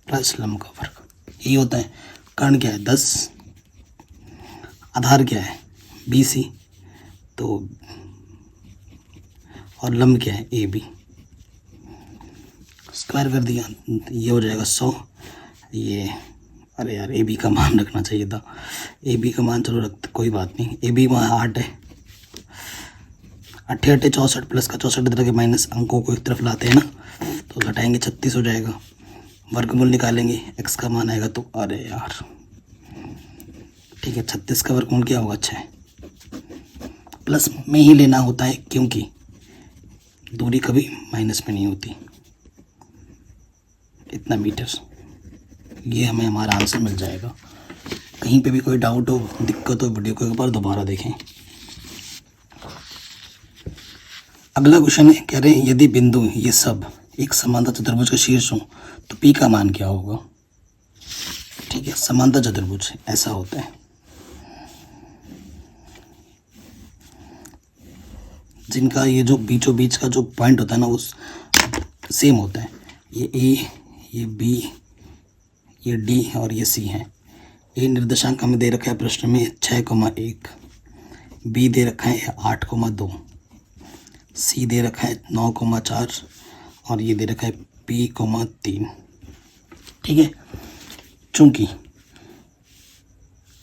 S1: प्लस लंब का वर्ग, यही होता है। कर्ण क्या है 10, आधार क्या है BC, तो और लंब क्या है AB, स्क्वायर कर दिया, ये हो जाएगा 100। ये अरे यार AB का मान रखना चाहिए था, AB का मान चलो रखते, कोई बात नहीं। AB वहाँ 8 है, 8 8 64 प्लस का 64 तरह के माइनस अंकों को एक तरफ लाते हैं ना, तो घटाएंगे 36 हो जाएगा। वर्गमूल निकालेंगे, x का मान आएगा, तो अरे यार ठीक है, 36 का वर्गमूल क्या होगा 6, प्लस में ही लेना होता है क्योंकि दूरी कभी माइनस में नहीं होती। इतना मीटर, ये हमें हमारा आंसर मिल जाएगा। कहीं पे भी कोई डाउट हो, दिक्कत हो, वीडियो को एक बार दोबारा देखें। अगला क्वेश्चन है, कह रहे हैं यदि बिंदु ये सब एक समांतर चतुर्भुज का शीर्ष हो तो P का मान क्या होगा? ठीक है, समांतर चतुर्भुज ऐसा होता है जिनका ये जो बीचों बीच का जो पॉइंट होता है ना, उस सेम होता है। ये A, ये B, ये D और ये C है। A निर्देशांक हमें दे रखा है प्रश्न में 6,1, B दे रखा है 8,2, C दे रखा है 9,4 और ये दे रखा है P,3। ठीक है, चूंकि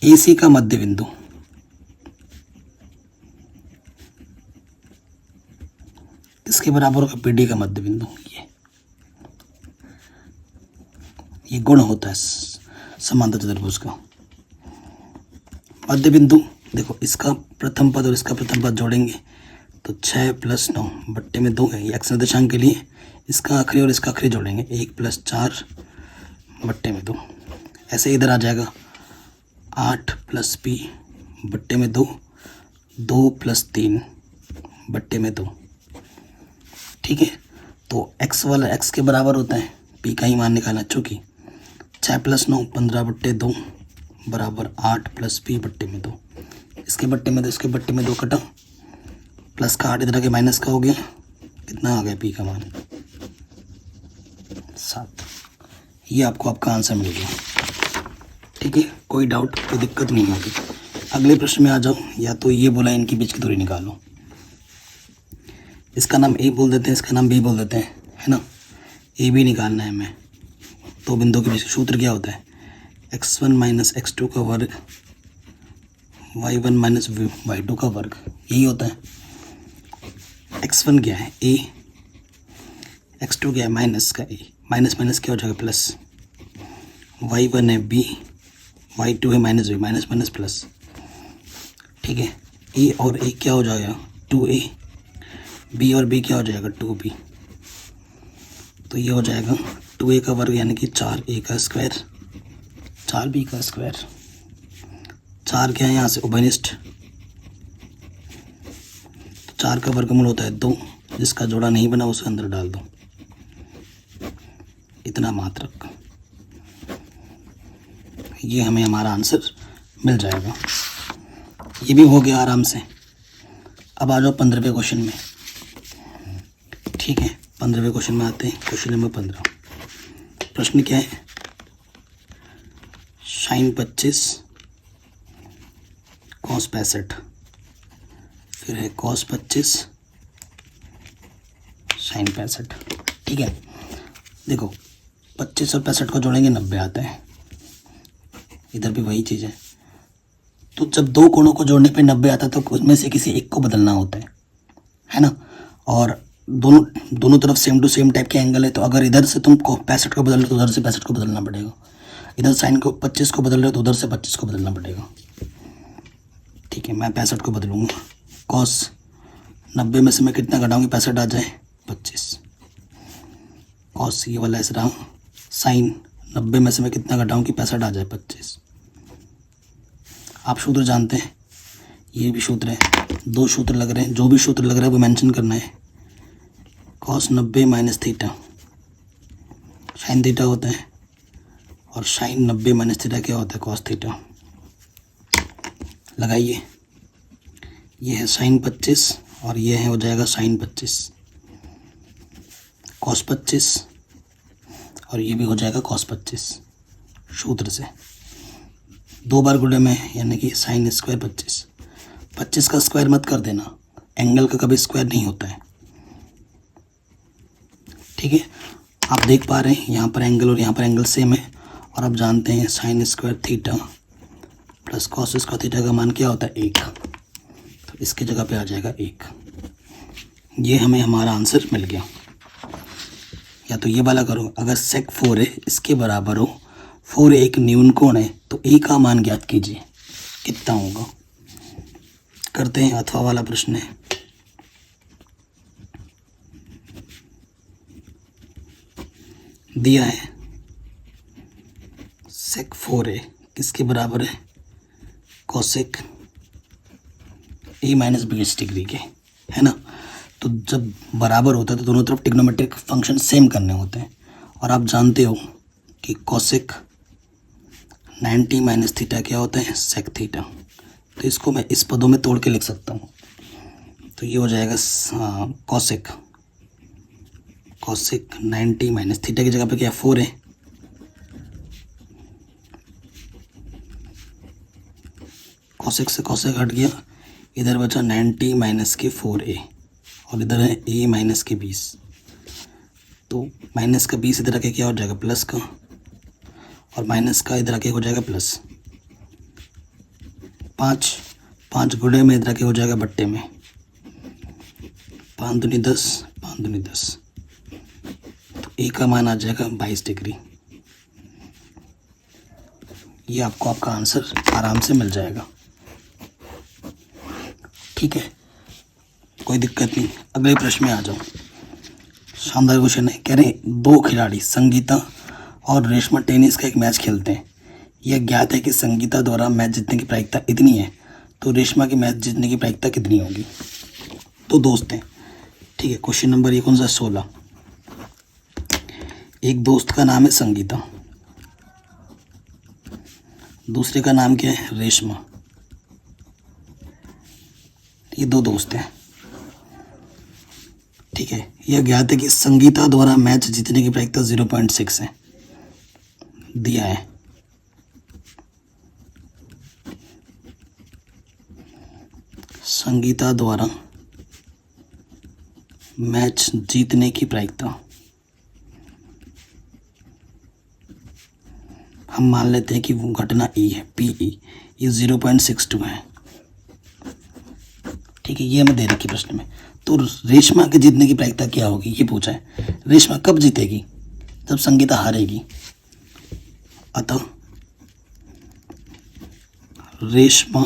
S1: AC का मध्य बिंदु इसके बराबर होगा PD का मध्य बिंदु, ये गुण होता है समांतर चतुर्भुज का। मध्य बिंदु देखो, इसका प्रथम पद और इसका प्रथम पद जोड़ेंगे तो 6 + 9 बट्टे में 2 है, ये x निर्देशांक के लिए। इसका आखिरी और इसका आखिरी जोड़ेंगे 1 + 4 बट्टे में 2। ऐसे इधर आ जाएगा 8 + p बट्टे में 2, 2 + 3 बट्टे में 2। ठीक है, तो x वाला x के बराबर होता है, p का ही मान निकालना, चूँकि 6 + 9 15 बट्टे 2 बराबर 8 + p बट्टे में 2। इसके बट्टे में 2, इसके बट्टे में 2 कटा, प्लस का 8 इधर के माइनस का हो गया, कितना आ गया p का मान 7। ये आपको आपका आंसर मिल गया। ठीक है, कोई डाउट, कोई दिक्कत नहीं होगी। अगले प्रश्न में आ जाओ। या तो ये बोला इनके बीच की दूरी निकालो, इसका नाम A बोल देते हैं, इसका नाम B बोल देते हैं, है ना। AB निकालना है हमें। दो बिंदु के बीच सूत्र क्या होता है? x1 - x2 का वर्ग y1 - y2 का वर्ग, यही होता है। x1 क्या है A, x2 क्या है माइनस का A, माइनस माइनस क्या हो जाएगा प्लस, y1 है B, y2 है -b, माइनस माइनस प्लस। ठीक है, A और A क्या हो जाएगा 2A, B और B क्या हो जाएगा 2B। तो ये हो जाएगा 2A का वर्ग यानी कि 4A का स्क्वायर, 4B का स्क्वायर। 4 क्या है यहाँ से उभयनिष्ठ, तो 4 का वर्गमूल होता है 2, जिसका जोड़ा नहीं बना उसे अंदर डाल दो, इतना मात्रक। ये हमें हमारा आंसर मिल जाएगा। ये भी हो गया आराम से। अब आ जाओ 15वें क्वेश्चन में। ठीक है, 15वें क्वेश्चन में आते हैं। Question number 15। प्रश्न क्या है? sin 25 cos 65, फिर है cos 25 sin 65। ठीक है, देखो 25 और 65 को जोड़ेंगे 90 आता है, इधर भी वही चीज़ है। तो जब दो कोणों को जोड़ने पे 90 आता है तो उसमें से किसी एक को बदलना होता है ना। और दोनों तरफ सेम टू सेम टाइप के एंगल है, तो अगर इधर से तुम 65 को बदल रहे हो तो उधर से 65 को बदलना पड़ेगा। इधर साइन को 25 को बदल रहे हो तो उधर से 25 को बदलना पड़ेगा। ठीक है, मैं 65 को बदलूँगा। कॉस 90 में से मैं कितना घटाऊँगी 65 आ जाए 25। कॉस ये वाला ऐसे रहा साइन 90 में से मैं कितना घटाऊं कि 65 आ जाए, 25। आप सूत्र जानते हैं, ये भी सूत्र है, 2 सूत्र लग रहे हैं, जो भी सूत्र लग रहा है वो मेंशन करना है। cos 90 minus theta sine theta होता है, और साइन 90 माइनस थीटा क्या होता है, cos थीटा। लगाइए, ये है साइन 25 और ये है हो जाएगा साइन 25, cos 25 और ये भी हो जाएगा cos 25 सूत्र से। 2 बार गुणे में, यानी कि साइन स्क्वायर 25 का स्क्वायर मत कर देना, एंगल का कभी स्क्वायर नहीं होता है, ठीक है। आप देख पा रहे हैं यहाँ पर एंगल और यहाँ पर एंगल सेम है, और आप जानते हैं sine square theta plus cos square theta का मान क्या होता है, 1। तो इसकी जगह पे आ जाएगा 1। ये हमें हमारा आंसर मिल गया। या तो ये वाला करो, अगर सेक 4 है इसके बराबर हो, 4 एक न्यून कोण है, तो ए का मान ज्ञात कीजिए, कितना होगा। करते हैं, अथवा वाला प्रश्न है। दिया है सेक 4 है किसके बराबर है, कोसेक ए माइनस 20 डिग्री के, है ना। तो जब बराबर होता है तो दोनों तरफ ट्रिग्नोमेट्रिक फंक्शन सेम करने होते हैं, और आप जानते हो कि कोसेक 90 माइनस थीटा क्या होता है, सेक थीटा। तो इसको मैं इस पदों में तोड़ के लिख सकता हूँ, तो ये हो जाएगा कोसेक 90 माइनस थीटा की जगह पे क्या 4 है, कोसेक से कोसेक हट गया, इधर बचा 90 माइनस के 4a, और इधर है a माइनस के 20। तो माइनस का 20 इधर आके क्या हो जाएगा, प्लस का, और माइनस का इधर आके हो जाएगा प्लस। 5 गुणे में इधर आके हो जाएगा बट्टे में, 5 दूनी 10, 5 दूनी 10, तो a का मान आ जाएगा 22 डिग्री। ये आपको आपका आंसर आराम से मिल जाएगा, ठीक है, कोई दिक्कत नहीं। अगले प्रश्न में आ जाओ। शानदार क्वेश्चन है, कह रहे हैं 2 खिलाड़ी संगीता और रेशमा टेनिस का एक मैच खेलते हैं। यह ज्ञात है कि संगीता द्वारा मैच जीतने की प्रायिकता इतनी है, तो रेशमा की मैच जीतने की प्रायिकता कितनी होगी। तो दोस्त हैं, ठीक है। Question number 16। एक दोस्त का नाम है संगीता, दूसरे का नाम क्या है, रेशमा। ये 2 दोस्त हैं, ठीक है। यह ज्ञात है कि संगीता द्वारा मैच जीतने की प्रायिकता 0.6 है, दिया है। संगीता द्वारा मैच जीतने की प्रायिकता हम मान लेते हैं कि वो घटना ई है, PE, ये 0.62 है, ठीक है। ये हमें दे रखी प्रश्न में। तो रेशमा के जीतने की प्रायिकता क्या होगी, ये पूछा है। रेशमा कब जीतेगी, जब संगीता हारेगी। अतः रेशमा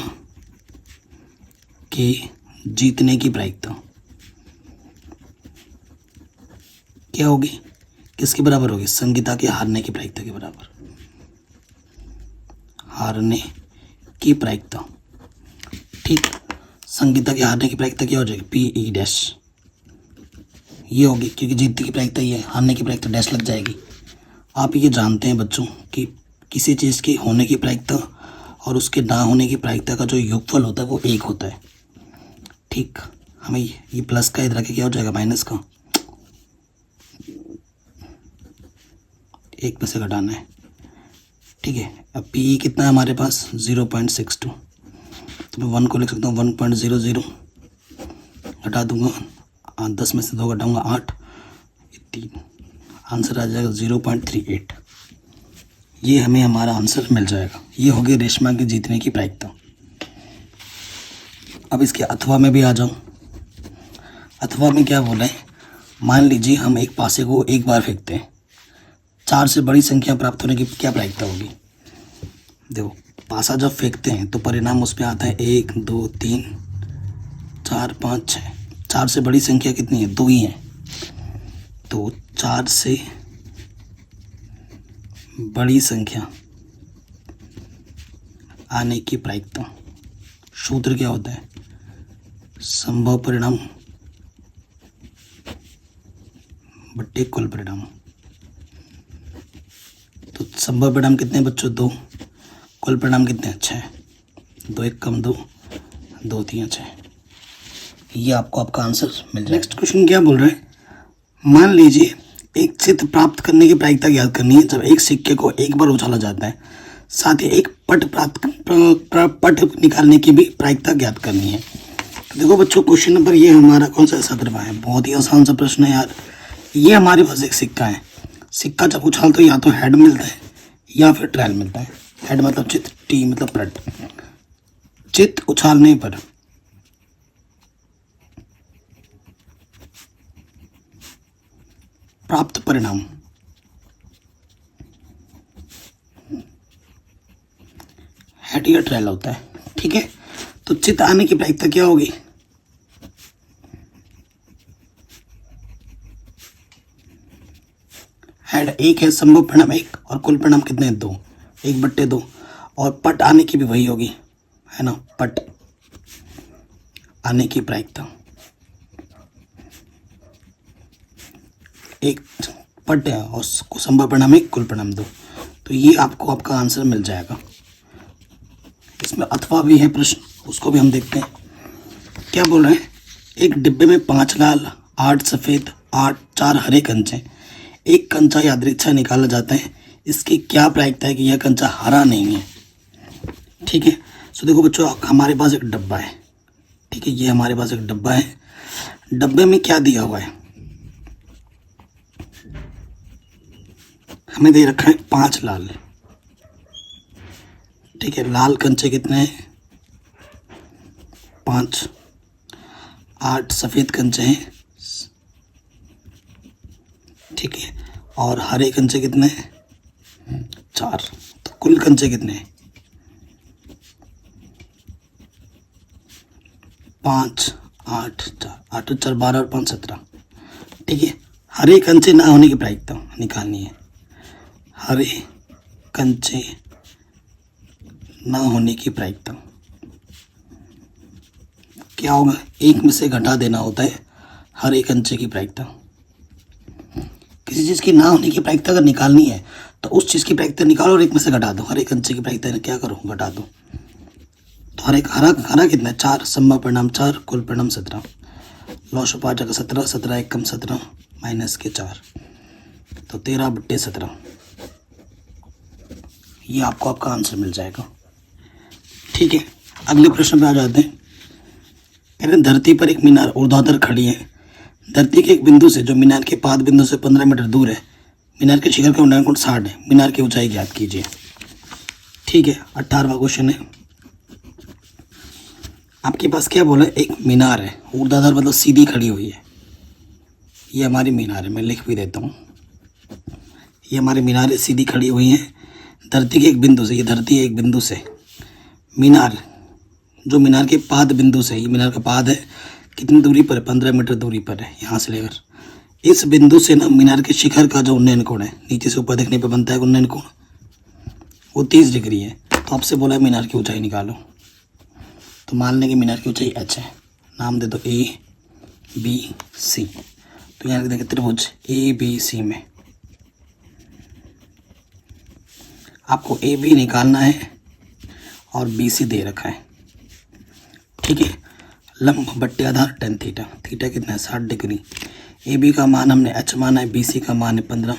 S1: के जीतने की प्रायिकता क्या होगी, किसके बराबर होगी, संगीता के हारने की प्रायिकता के बराबर। हारने की प्रायिकता, ठीक। संगीता के हारने की प्रायिकता क्या हो जाएगी, PE डैश, ये होगी, क्योंकि जीतने की प्रायिकता ये है, हारने की प्रायिकता डैश लग जाएगी। आप ये जानते हैं बच्चों कि किसी चीज़ की होने की प्रायिकता और उसके ना होने की प्रायिकता का जो योगफल होता है वो 1 होता है, ठीक। हमें ये प्लस का इधर के क्या हो जाएगा, माइनस का, 1 में से घटाना है, ठीक है। अब PE कितना है हमारे पास, 0.62, तो मैं 1 को लिख सकता हूँ 1.00, घटा दूंगा 10 में से 2 घटाऊंगा 8, 3, आंसर आ जाएगा 0.38। ये हमें हमारा आंसर मिल जाएगा। ये हो गई रेशमा के जीतने की प्रायिकता। अब इसके अथवा में भी आ जाऊँ। अथवा में क्या बोला है, मान लीजिए हम एक पासे को एक बार फेंकते हैं, 4 से बड़ी संख्या प्राप्त होने की क्या प्रायिकता होगी। देखो, पासा जब फेंकते हैं तो परिणाम उस पर आता है 1, 2, 3, 4, 5, 6। 4 से बड़ी संख्या कितनी है, 2 ही है। तो 4 से बड़ी संख्या आने की प्रायिकता। सूत्र क्या होता है? संभव परिणाम बट्टे कुल परिणाम। तो संभव परिणाम कितने बच्चों? 2। कुल परिणाम कितने? 6। 2 1 कम 2, 2 3 6। ये आपको आपका आंसर मिल जाए। नेक्स्ट क्वेश्चन क्या बोल रहे हैं? मान लीजिए एक चित्र प्राप्त करने की प्रायिकता ज्ञात करनी है जब एक सिक्के को एक बार उछाला जाता है, साथ ही एक पट निकालने की भी प्रायिकता ज्ञात करनी है। तो देखो बच्चों, क्वेश्चन नंबर ये हमारा कौन सा 17वां है। बहुत ही आसान सा प्रश्न है यार। ये हमारे पास एक सिक्का है। सिक्का जब उछालते हो या तो हेड मिलता है या फिर ट्रेल मिलता है। हेड मतलब चित्र, टी मतलब पट। चित्र उछालने पर प्राप्त परिणाम हेड या ट्रेल होता है। ठीक है, तो चित्र आने की प्रायिकता क्या होगी? हेड 1 है, संभव परिणाम 1 और कुल परिणाम कितने? 2। 1/2। और पट आने की भी वही होगी, है ना? पट आने की प्रायिकता एक पट है और संभव परिणाम 1, कुल परिणाम 2। तो ये आपको आपका आंसर मिल जाएगा। इसमें अथवा भी है प्रश्न, उसको भी हम देखते हैं। क्या बोल रहे हैं? एक डिब्बे में 5 लाल, 8 सफ़ेद, 4 हरे कंचे, एक कंचा यादृच्छा निकाला जाता है। इसकी क्या प्रायिकता है कि यह कंचा हरा नहीं है? ठीक है, सो देखो बच्चों, हमारे पास एक डब्बा है। ठीक है, ये हमारे पास एक डब्बा है। डब्बे में क्या दिया हुआ है? हमें दे रखा है 5 लाल। ठीक है, लाल कंचे कितने हैं? 5। 8 सफ़ेद कंचे हैं। ठीक है, और हरे कंचे कितने हैं? 4। तो कुल कंचे कितने हैं? 5 8 4, 8 4 12 और 5 17। ठीक है, हरे कंचे ना होने की प्रायिकता निकालनी है। हरे कंचे ना होने की प्रायिकता क्या होगा? 1 में से घटा देना होता है हरे कंचे की प्रायिकता। किसी चीज़ की ना होने की प्रायिकता अगर निकालनी है तो उस चीज़ की प्रायिकता निकालो और 1 में से घटा दो। हरे कंचे की प्रायिकता क्या करो? घटा दो। तो हरा कितना है? 4। संभव परिणाम 4, कुल परिणाम 17। लॉस 5 जगह 17, 17 1 कम 17 माइनस के 4, तो 13/17। ये आपको आपका आंसर मिल जाएगा। ठीक है, अगले प्रश्न पे आ जाते हैं। कह रहे धरती पर एक मीनार ऊर्ध्वाधर खड़ी है। धरती के एक बिंदु से, जो मीनार के पाद बिंदु से 15 मीटर दूर है, मीनार के शिखर का उन्नयन कोण 60 है। मीनार की ऊंचाई ज्ञात कीजिए। ठीक है, 18वां क्वेश्चन है। आपके पास क्या बोला? एक मीनार है, ऊर्ध्वाधर मतलब सीधी खड़ी हुई है। ये हमारी मीनार है, मैं लिख भी देता हूँ। ये हमारी मीनार है, सीधी खड़ी हुई है धरती के एक बिंदु से। ये धरती है एक बिंदु से, मीनार जो मीनार के पाद बिंदु से, ये मीनार का पाद है, कितनी दूरी पर है? 15 मीटर दूरी पर है यहाँ से लेकर। इस बिंदु से ना मीनार के शिखर का जो उन्नयन कोण है, नीचे से ऊपर देखने पर बनता है उन्नयन कोण, वो 30 डिग्री है। तो आपसे बोला है मीनार की ऊंचाई निकालो। तो मान लेंगे मीनार की ऊंचाई h है। नाम दे दो ABC। तो यहाँ देखें त्रिभुज ABC में आपको AB निकालना है और BC दे रखा है। ठीक है, लंब बट्टे आधार tan थीटा। थीटा कितना है? 60 डिग्री। AB का मान हमने h माना है, BC का मान है 15।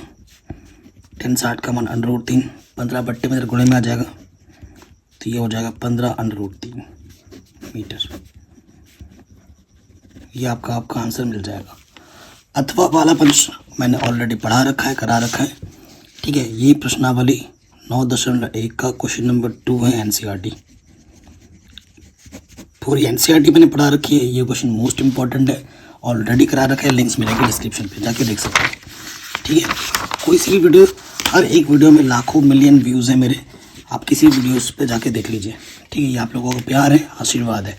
S1: tan 60 का मान √3। 15 बट्टे में गुणे में आ जाएगा, तो ये हो जाएगा 15√3 मीटर। ये आपका आंसर मिल जाएगा। अथवा वाला प्रश्न मैंने ऑलरेडी पढ़ा रखा है, करा रखा है। ठीक है, ये प्रश्नावली 9.1 का क्वेश्चन नंबर 2 है NCERT। पूरी NCERT मैंने पढ़ा रखी है। ये क्वेश्चन मोस्ट इंपॉर्टेंट है, ऑलरेडी करा रखा है। लिंक्स मिलेंगे डिस्क्रिप्शन पे, जाके देख सकते हैं। ठीक है, कोई सी भी वीडियो, हर एक वीडियो में लाखों मिलियन व्यूज़ हैं मेरे। आप किसी वीडियोस पे जाके देख लीजिए। ठीक है, ये आप लोगों का प्यार है, आशीर्वाद है।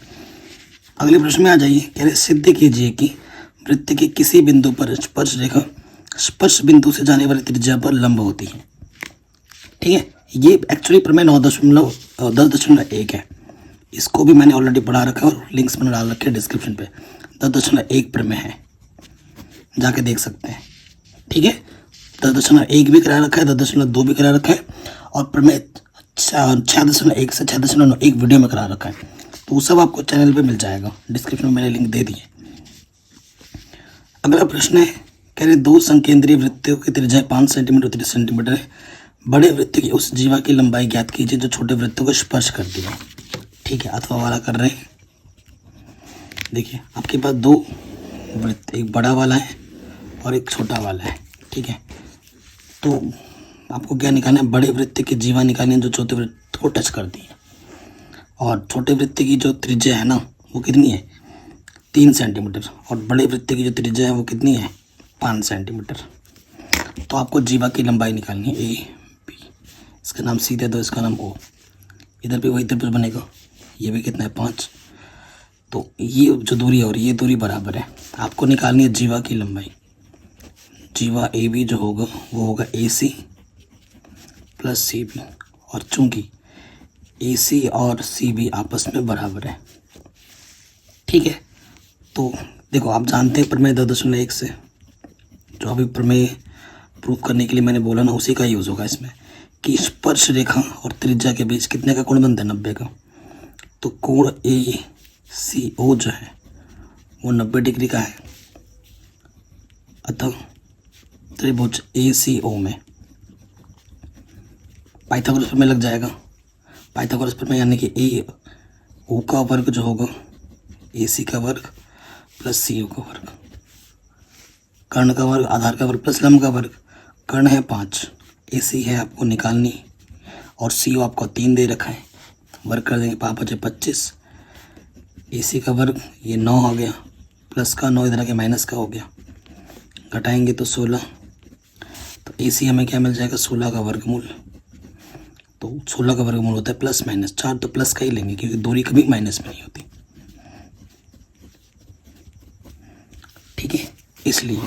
S1: अगले प्रश्न में आ जाइए। कह रहे सिद्ध कीजिए कि वृत्त के किसी बिंदु पर स्पर्श रेखा स्पर्श बिंदु से जाने वाली त्रिज्या पर लंब होती है। ठीक है, ये एक्चुअली प्रमेय 10.1 है। इसको भी मैंने ऑलरेडी पढ़ा रखा है और लिंक्स मैंने डाल रखे हैं डिस्क्रिप्शन पे। 10.1 प्रमेय है, जाके देख सकते हैं। ठीक है, 10.1 भी करा रखा है, 10.2 भी करा रखा है और प्रमेय 6.1 से 6.1 वीडियो में करा रखा है। तो वो सब आपको चैनल पे मिल जाएगा, डिस्क्रिप्शन में मैंने लिंक दे दिए। अगला प्रश्न है, कह रहे दो संकेंद्रीय वृत्तों की त्रिज्या 5 सेंटीमीटर 30 सेंटीमीटर है। बड़े वृत्त की उस जीवा की लंबाई ज्ञात कीजिए जो छोटे वृत्तों को स्पर्श करती है। ठीक है, अथवा वाला कर रहे हैं। देखिए आपके पास दो वृत्त, एक बड़ा वाला है और एक छोटा वाला है। ठीक है, तो आपको क्या निकालना है, बड़े वृत्त की जीवा निकालनी है जो छोटे वृत्त को टच करती है, और छोटे वृत्त की जो त्रिज्या है ना वो कितनी है 3 सेंटीमीटर, और बड़े वृत्त की जो त्रिज्या है वो कितनी है 5 सेंटीमीटर। तो आपको जीवा की लंबाई निकालनी है ए बी, इसका नाम सी दे दो, इसका नाम ओ, इधर भी वही त्रिभुज बनेगा, ये भी कितना है 5। तो ये जो दूरी है और ये दूरी बराबर है। आपको निकालनी है जीवा की लंबाई। जीवा ए बी जो होगा वो होगा ए सी प्लस सी बी, और चूंकि ए सी और सी बी आपस में बराबर है। ठीक है, तो देखो आप जानते हैं प्रमेय 10.1 से, जो अभी प्रमेय प्रूव करने के लिए मैंने बोला ना उसी का यूज़ होगा इसमें, कि स्पर्श रेखा और त्रिज्या के बीच कितने का कोण बनता है 90 का। तो कोण ए सी ओ जो है वो 90 डिग्री का है। अतः त्रिभुज ए सी ओ में पाइथागोरस प्रमेय लग जाएगा। पाइथागोरस प्रमेय यानी कि ए ओ का वर्ग जो होगा ए सी का वर्ग प्लस सी ओ का वर्ग, कर्ण का वर्ग आधार का वर्ग प्लस लंब का वर्ग। कर्ण है 5, ए सी है आपको निकालनी, और सी ओ आपको 3 दे रखा है, वर्ग कर देंगे 5 बचे 25। ए सी का वर्ग ये 9 हो गया, प्लस का 9 इधर आके माइनस का हो गया, घटाएंगे तो 16। तो ए सी हमें क्या मिल जाएगा 16 का वर्गमूल। तो 16 का वर्गमूल होता है प्लस माइनस 4, तो प्लस का ही लेंगे क्योंकि दूरी कभी माइनस में नहीं होती। ठीक है, इसलिए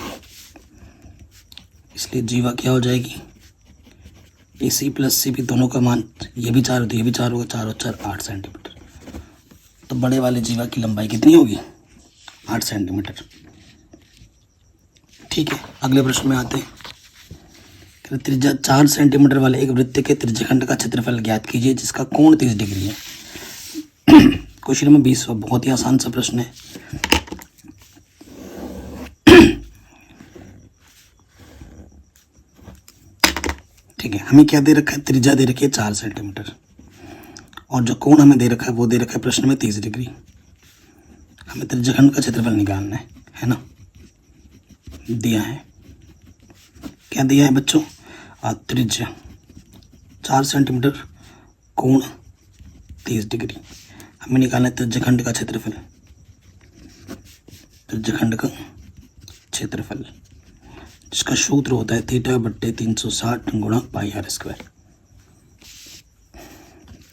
S1: जीवा क्या हो जाएगी ए सी प्लस सी बी, दोनों का मान ये भी 4 होती है ये भी 4 होगा, 4 और 4 8 सेंटीमीटर। तो बड़े वाले जीवा की लंबाई कितनी होगी 8 सेंटीमीटर। ठीक है, अगले प्रश्न में आते हैं। त्रिज्या 4 सेंटीमीटर वाले एक वृत्त के त्रिज्याखंड का क्षेत्रफल ज्ञात कीजिए जिसका कोण 30 डिग्री है। क्वेश्चन नंबर 20, बहुत ही आसान सा प्रश्न है। ठीक है, हमें क्या दे रखा है, त्रिज्या दे रखी है 4 सेंटीमीटर, और जो कोण हमें दे रखा है वो दे रखा है प्रश्न में 30 डिग्री। हमें त्रिज्याखंड का क्षेत्रफल निकालना है ना। दिया है, क्या दिया है बच्चों, त्रिज्या 4 सेंटीमीटर, कोण 30 डिग्री। हमें निकालना है त्रिज्याखंड का क्षेत्रफल। त्रिज्याखंड का क्षेत्रफल जिसका सूत्र होता है θ/360 गुणा पाई आर स्क्वायर।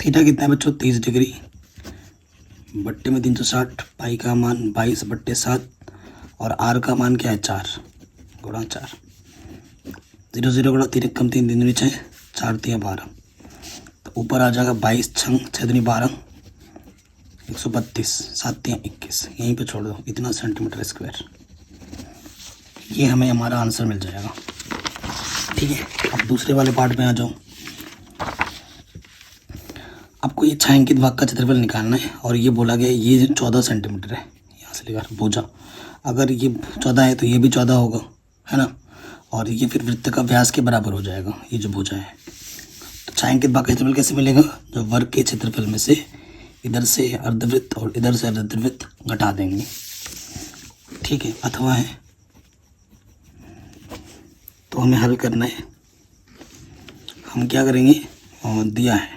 S1: थीटा कितना है बच्चों 30 डिग्री, बट्टे में 360, पाई का मान 22/7 और आर का मान क्या है 4 गुणा 4। 0 0 गुणा 3 कम 3 3 6 4 3 12, तो ऊपर आ जाएगा 22 6 6 12 132 7 3 21, यहीं पे छोड़ दो, इतना सेंटीमीटर स्क्वायर। ये हमें हमारा आंसर मिल जाएगा। ठीक है, अब दूसरे वाले पार्ट में आ जाओ। आपको ये छायांकित भाग का क्षेत्रफल निकालना है, और ये बोला गया ये 14 सेंटीमीटर है, यहाँ से लेकर भुजा, अगर ये 14 है तो ये भी 14 होगा, है ना, और ये फिर वृत्त का व्यास के बराबर हो जाएगा ये जो भुजा है। तो छायांकित भाग का क्षेत्रफल कैसे मिलेगा, जो वर्ग के क्षेत्रफल में से इधर से अर्धवृत्त और इधर से अर्धवृत्त घटा देंगे। ठीक है, अथवा है, तो हमें हल करना है। हम क्या करेंगे, और दिया है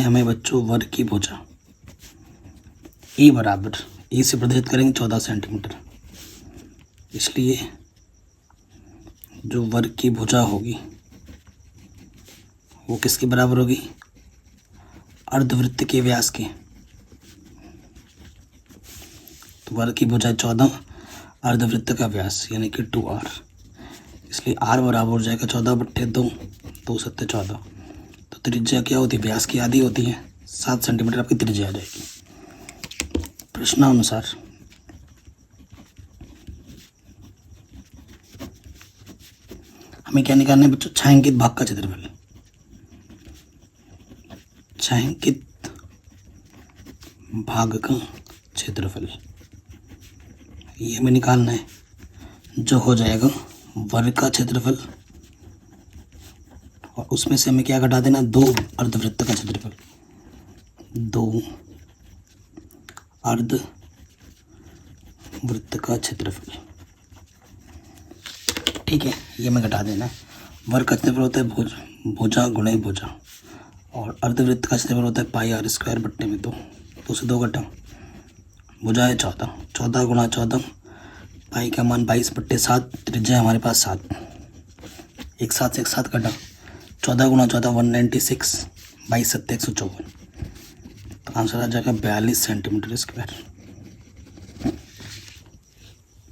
S1: हमें बच्चों वर्ग की भुजा ए बराबर, ए से प्रदर्शित करेंगे 14 सेंटीमीटर, इसलिए जो वर्ग की भुजा होगी वो किसके बराबर होगी, अर्धवृत्त के व्यास के। तो वर्ग की भुजा 14, अर्धवृत्त का व्यास यानी कि 2r, इसलिए r बराबर हो जाएगा 14/2, 2 सत्ते 14। तो त्रिज्या क्या होती है, व्यास की आधी होती है, 7 सेंटीमीटर आपकी त्रिज्या आ जाएगी। प्रश्नानुसार हमें क्या निकालना है बच्चों, छायांकित भाग का क्षेत्रफल। छायांकित भाग का क्षेत्रफल ये हमें निकालना है, जो हो जाएगा वर्ग का क्षेत्रफल, और उसमें से हमें क्या घटा देना, 2 अर्धवृत्त का क्षेत्रफल, 2 अर्धवृत्त का क्षेत्रफल। ठीक है, ये हमें घटा देना है। वर्ग का क्षेत्रफल होता है भुजा गुणे भुजा, और अर्धवृत्त का क्षेत्रफल होता है पाई r स्क्वायर बट्टे में 2, 2 से 2 घटा, भुजा है 14, 14 गुणा 14, पाई का मान 22/7, त्रिज्या हमारे पास 7, एक साथ से एक साथ घटा, 14 गुणा 14 196, 22 सत्ते 154, तो आंसर आ जाएगा 42 सेंटीमीटर स्क्वायर।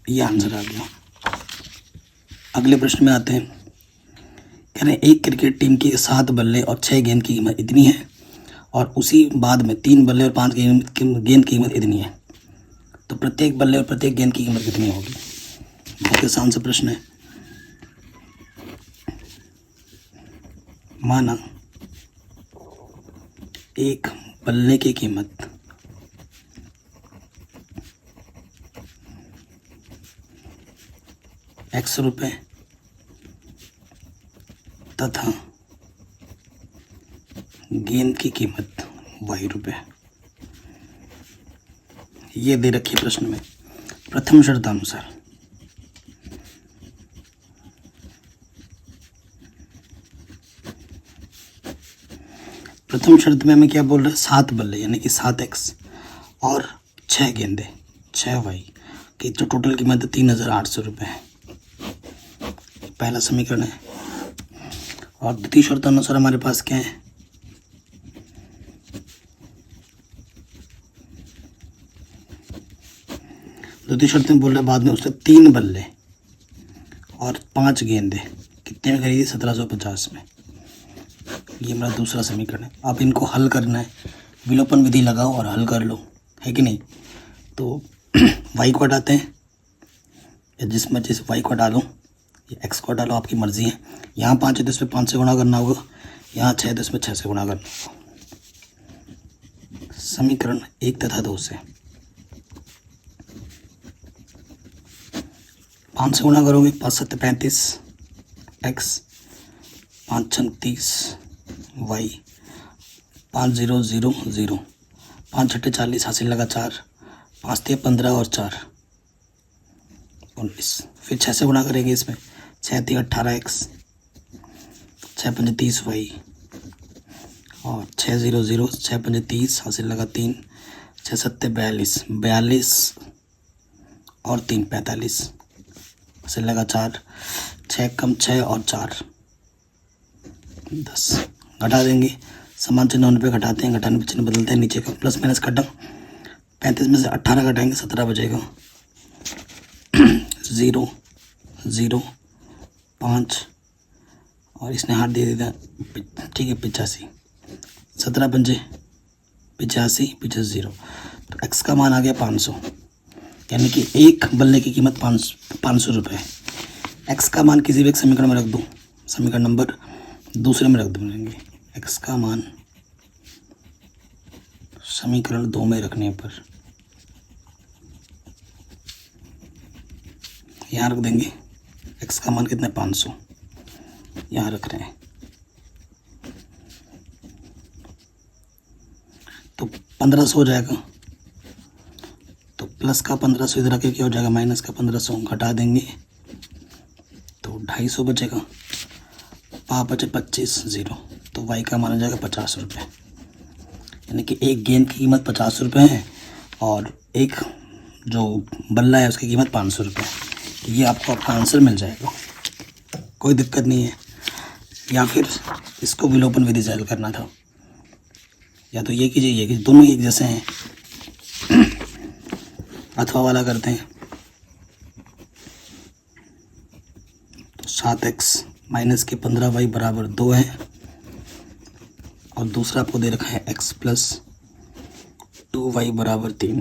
S1: ये आंसर आ गया। अगले प्रश्न में आते हैं। कह रहे हैं एक क्रिकेट टीम की 7 बल्ले और 6 गेंद की कीमत इतनी है, और उसी बाद में 3 बल्ले और 5 गेंद की कीमत इतनी है, तो प्रत्येक बल्ले और प्रत्येक गेंद की कीमत कितनी होगी। बहुत आसान सा प्रश्न है। माना एक बल्ले की कीमत x रुपये तथा गेंद की कीमत y रुपये, ये दे रखी प्रश्न में। प्रथम शर्तानुसार प्रथम शर्त में हमें क्या बोल रहे हैं, 7 बल्ले यानी कि 7x और 6 गेंदे 6y की जो टोटल कीमत 3800 रुपये है, पहला समीकरण है। और द्वितीय शर्तानुसार हमारे पास क्या है, द्वितीय शर्त में बोल रहे बाद में उसने 3 बल्ले और 5 गेंदे कितने में खरीदी, 1750 में। ये हमारा दूसरा समीकरण है। आप इनको हल करना है, विलोपन विधि लगाओ और हल कर लो, है कि नहीं। तो y को हटाते हैं, या जिसमें जिस y को हटा लो, या x को हटा लो, आपकी मर्जी है। यहाँ 5 है तो इसमें 5 से गुणा करना होगा, यहाँ 6 है तो इसमें 6 से गुणा करना होगा। समीकरण 1 तथा 2 से 5 से गुणा करोगे, 5 7 35 x, 5 6 30 y, 5 0 0 0, 5 6 40, हासिल लगा 4, 5 3 15 और 4 19। फिर 6 से गुणा करेंगे, इसमें 6 3 18 x, 6 5 30 y, और 6 0 0, 6 5 30, हासिल लगा 3, 6 7 42, 42 और 3 45, हासिल लगा 4, 6 कम 6 और 4 10। घटा देंगे, समान चिन्ह होने पे घटाते हैं, घटाने पे चिन्ह बदलते हैं, नीचे का प्लस माइनस कटा, 35 में से 18 घटाएंगे 17 बचेगा, 0 0 5, और इसने हाथ दे दिया, ठीक है 85, 17 पंजे 85, पीछे 0, तो x का मान आ गया 500, यानी कि एक बल्ले की कीमत 500 रुपये है। x का मान किसी भी एक समीकरण में रख दो, समीकरण नंबर दूसरे में रख देंगे। x का मान समीकरण 2 में रखने पर यहाँ रख देंगे, x का मान कितना है 500, यहाँ रख रहे हैं, तो 1500 हो जाएगा। तो प्लस का 1500 इधर आके क्या हो जाएगा, माइनस का 1500, घटा देंगे तो 250 बचेगा, 5 बचे 25 0, तो y का मान हो जाएगा 50 रुपये, यानी कि एक गेंद की कीमत 50 रुपये है और एक जो बल्ला है उसकी कीमत 500 रुपये है। ये आपको आपका आंसर मिल जाएगा, कोई दिक्कत नहीं है। या फिर इसको विलोपन विधि से हल करना था, या तो ये कीजिए, दोनों एक जैसे हैं, अथवा वाला करते हैं। 7x माइनस के 15y बराबर 2 है और दूसरा आपको दे रखा है x प्लस 2y बराबर 3।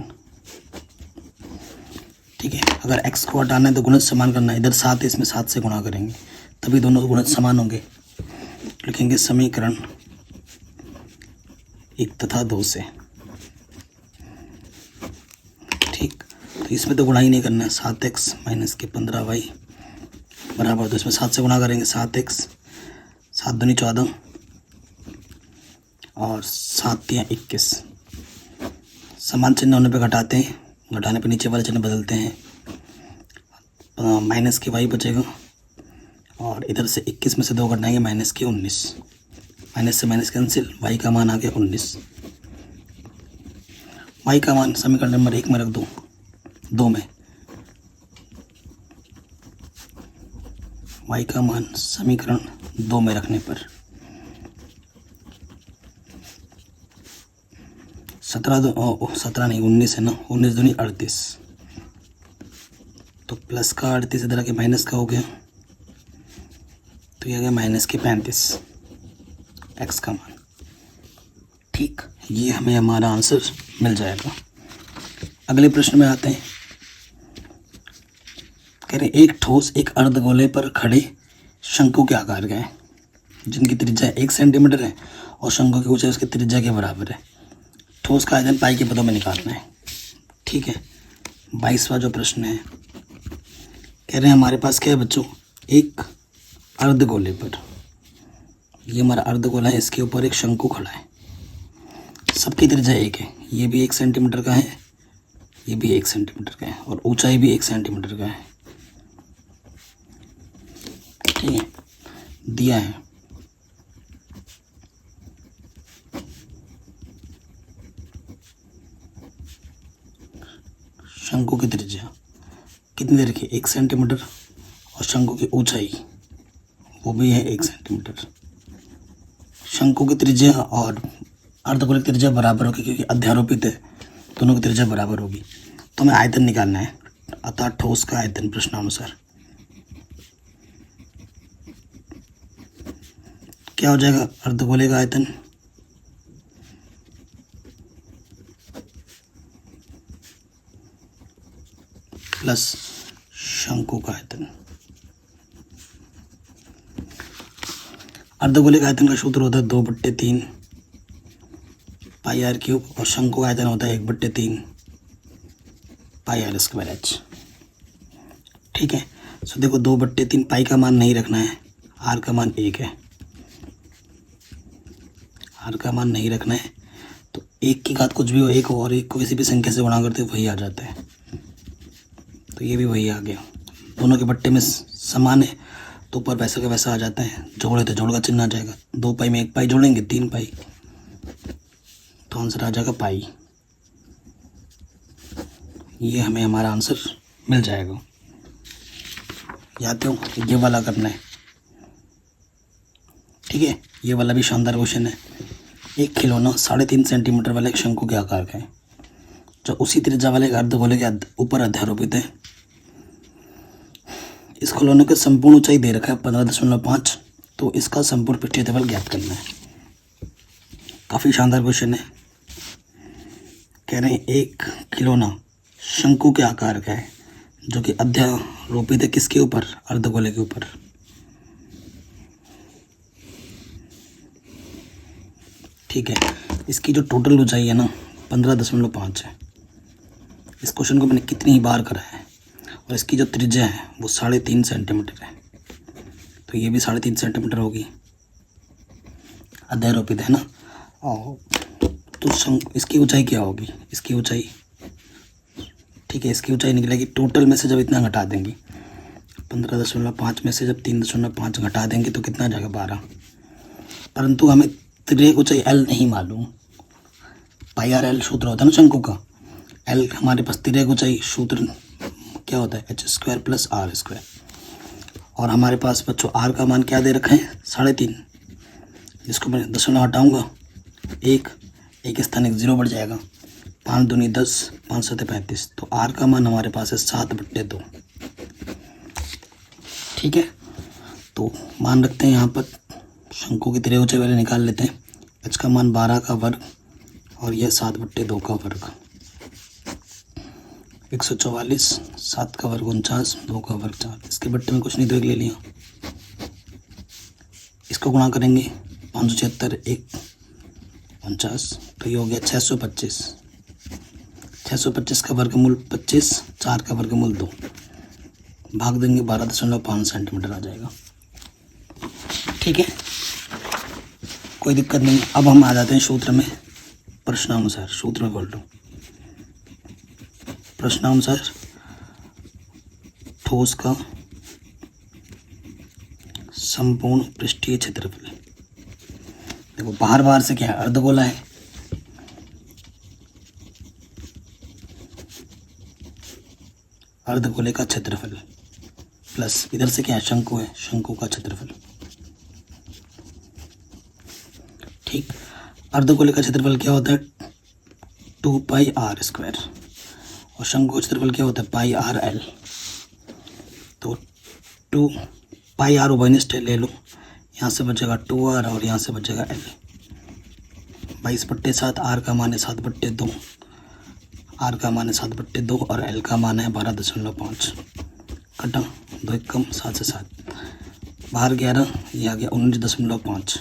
S1: ठीक है, अगर x को हटाना है तो गुणज समान करना है, इधर 7 है इसमें 7 से गुणा करेंगे तभी दोनों गुणज समान होंगे। लिखेंगे समीकरण 1 तथा 2 से। ठीक, तो इसमें तो गुणा ही नहीं करना है, 7x माइनस के 15y बराबर 2, इसमें 7 से गुणा करेंगे 7x, 7 दूनी 14 और 7 तियाँ 21। समान चिन्ह होने पे घटाते हैं, घटाने पे नीचे वाले चिन्ह बदलते हैं, माइनस के y बचेगा और इधर से 21 में से 2 घटाएंगे माइनस के 19, माइनस से माइनस कैंसिल, y का मान आ गया 19। y का मान समीकरण नंबर 1 में रख दो, 2 में y का मान समीकरण 2 में रखने पर 17 नहीं 19 है ना, 19 दूनी 38, तो प्लस का 38 इधर आके माइनस का हो गया, तो ये आ गया माइनस के 35 x का मान। ठीक, ये हमें हमारा आंसर मिल जाएगा। अगले प्रश्न में आते हैं। कह रहे एक ठोस एक अर्धगोले पर खड़े शंकु के आकार का है जिनकी त्रिज्या 1 सेंटीमीटर है और शंकु की ऊंचाई उसकी त्रिज्या के बराबर है। ठोस का आयतन पाई के पदों में निकालना है। ठीक है, 22वां जो प्रश्न है, कह रहे हैं हमारे पास क्या है बच्चों, एक अर्धगोले पर, ये हमारा अर्धगोला है, इसके ऊपर एक शंकु खड़ा है, सबकी त्रिज्या 1 है, ये भी 1 सेंटीमीटर का है, ये भी 1 सेंटीमीटर का है और ऊंचाई भी 1 सेंटीमीटर का है। ठीक है, दिया है शंकु की त्रिज्या कितनी दे रखी है, 1 सेंटीमीटर और शंकु की ऊंचाई वो भी है 1 सेंटीमीटर। शंकु की त्रिज्या और अर्धगोले की त्रिज्या बराबर होगी क्योंकि अध्यारोपित है, दोनों की त्रिज्या बराबर होगी। तो हमें आयतन निकालना है, अतः ठोस का आयतन प्रश्नानुसार क्या हो जाएगा, अर्धगोले का आयतन प्लस शंकु का आयतन। अर्धगोले का आयतन का सूत्र होता है 2/3 पाई आर क्यूब और शंकु का आयतन होता है 1/3 पाई आर स्क्वायर एच। ठीक है, सो देखो 2/3 पाई का मान नहीं रखना है, आर का मान 1 है, आर का मान नहीं रखना है, तो 1 की घात कुछ भी हो, 1 हो और 1 को किसी भी संख्या से गुणा करते वही आ जाता है, तो ये भी वही आ गया। दोनों के बट्टे में समान है तो ऊपर वैसा का वैसा आ जाता है, जोड़े तो जोड़ का चिन्ह आ जाएगा, 2 पाई में 1 पाई जोड़ेंगे 3 पाई, तो आंसर आ जाएगा पाई। ये हमें हमारा आंसर मिल जाएगा। याद हो, ये वाला करना है। ठीक है, ये वाला भी शानदार क्वेश्चन है। एक खिलौना 3.5 सेंटीमीटर वाले एक शंकु के आकार का है जो उसी त्रिज्या वाले एक अर्धगोले के ऊपर अध्यारोपित है। इस खिलौने की संपूर्ण ऊंचाई दे रखा है 15.5, तो इसका संपूर्ण पृष्ठीय क्षेत्रफल ज्ञात करना है। काफ़ी शानदार क्वेश्चन है। कह रहे हैं एक खिलौना शंकु के आकार का है जो कि अध्यारोपित है किसके ऊपर, अर्धगोले के ऊपर। ठीक है, इसकी जो टोटल ऊंचाई है ना 15.5 है। इस क्वेश्चन को मैंने कितनी ही बार करा है और इसकी जो त्रिज्या है वो 3.5 सेंटीमीटर है, तो ये भी 3.5 सेंटीमीटर होगी, अध्यारोपित है ना। और तो इसकी ऊंचाई क्या होगी, इसकी ऊंचाई, ठीक है, इसकी ऊंचाई निकलेगी टोटल में से जब इतना घटा देंगे, 15.5 में से जब 3.5 घटा देंगे तो कितना आ जाएगा 12। परंतु हमें तिर्यक ऊंचाई L नहीं मालूम, पाई आर एल सूत्र होता है ना शंकु का, L हमारे पास तिर्यक ऊंचाई सूत्र क्या होता है h² + r², और हमारे पास बच्चों r का मान क्या दे रखा है 3.5, जिसको मैं दशमलव हटाऊंगा 1 स्थान 1 0 बढ़ जाएगा, 5 दूनी 10, 5 7 35, तो r का मान हमारे पास है 7/2। ठीक है, तो मान रखते हैं यहाँ पर शंकु की त्रिभुज ऊंचाई वाले निकाल लेते हैं। h का मान 12 का वर्ग और यह 7/2 का वर्ग, 144, 7 का वर्ग 49, 2 का वर्ग 4। इसके बट्टे में कुछ नहीं तो एक ले लिया। इसको गुणा करेंगे 576 1 49, तो ये हो गया 625। 625 का वर्गमूल 25, 4 का वर्गमूल 2, भाग देंगे 12.5 सेंटीमीटर आ जाएगा। ठीक है, कोई दिक्कत नहीं। अब हम आ जाते हैं सूत्र में, प्रश्नानुसार। सूत्र में बोल रहा हूँ, प्रश्नानुसार ठोस का संपूर्ण पृष्ठीय क्षेत्रफल। देखो बाहर बाहर से क्या है, अर्धगोला है, अर्धगोले का क्षेत्रफल प्लस इधर से क्या है, शंकु है, शंकु का क्षेत्रफल। ठीक, अर्धगोले का क्षेत्रफल क्या होता है, 2πr², और शंकु का क्षेत्रफल क्या होता है, πrl। तो 2πr उभयनिष्ठ ले लो, यहाँ से बचेगा 2r और यहाँ से बचेगा l। 22/7, r का मान है 7/2, r का मान है 7/2 और l का मान है 12.5। कटा 2 कम 7 से 7, बाहर 11, ये आ गया 19.5।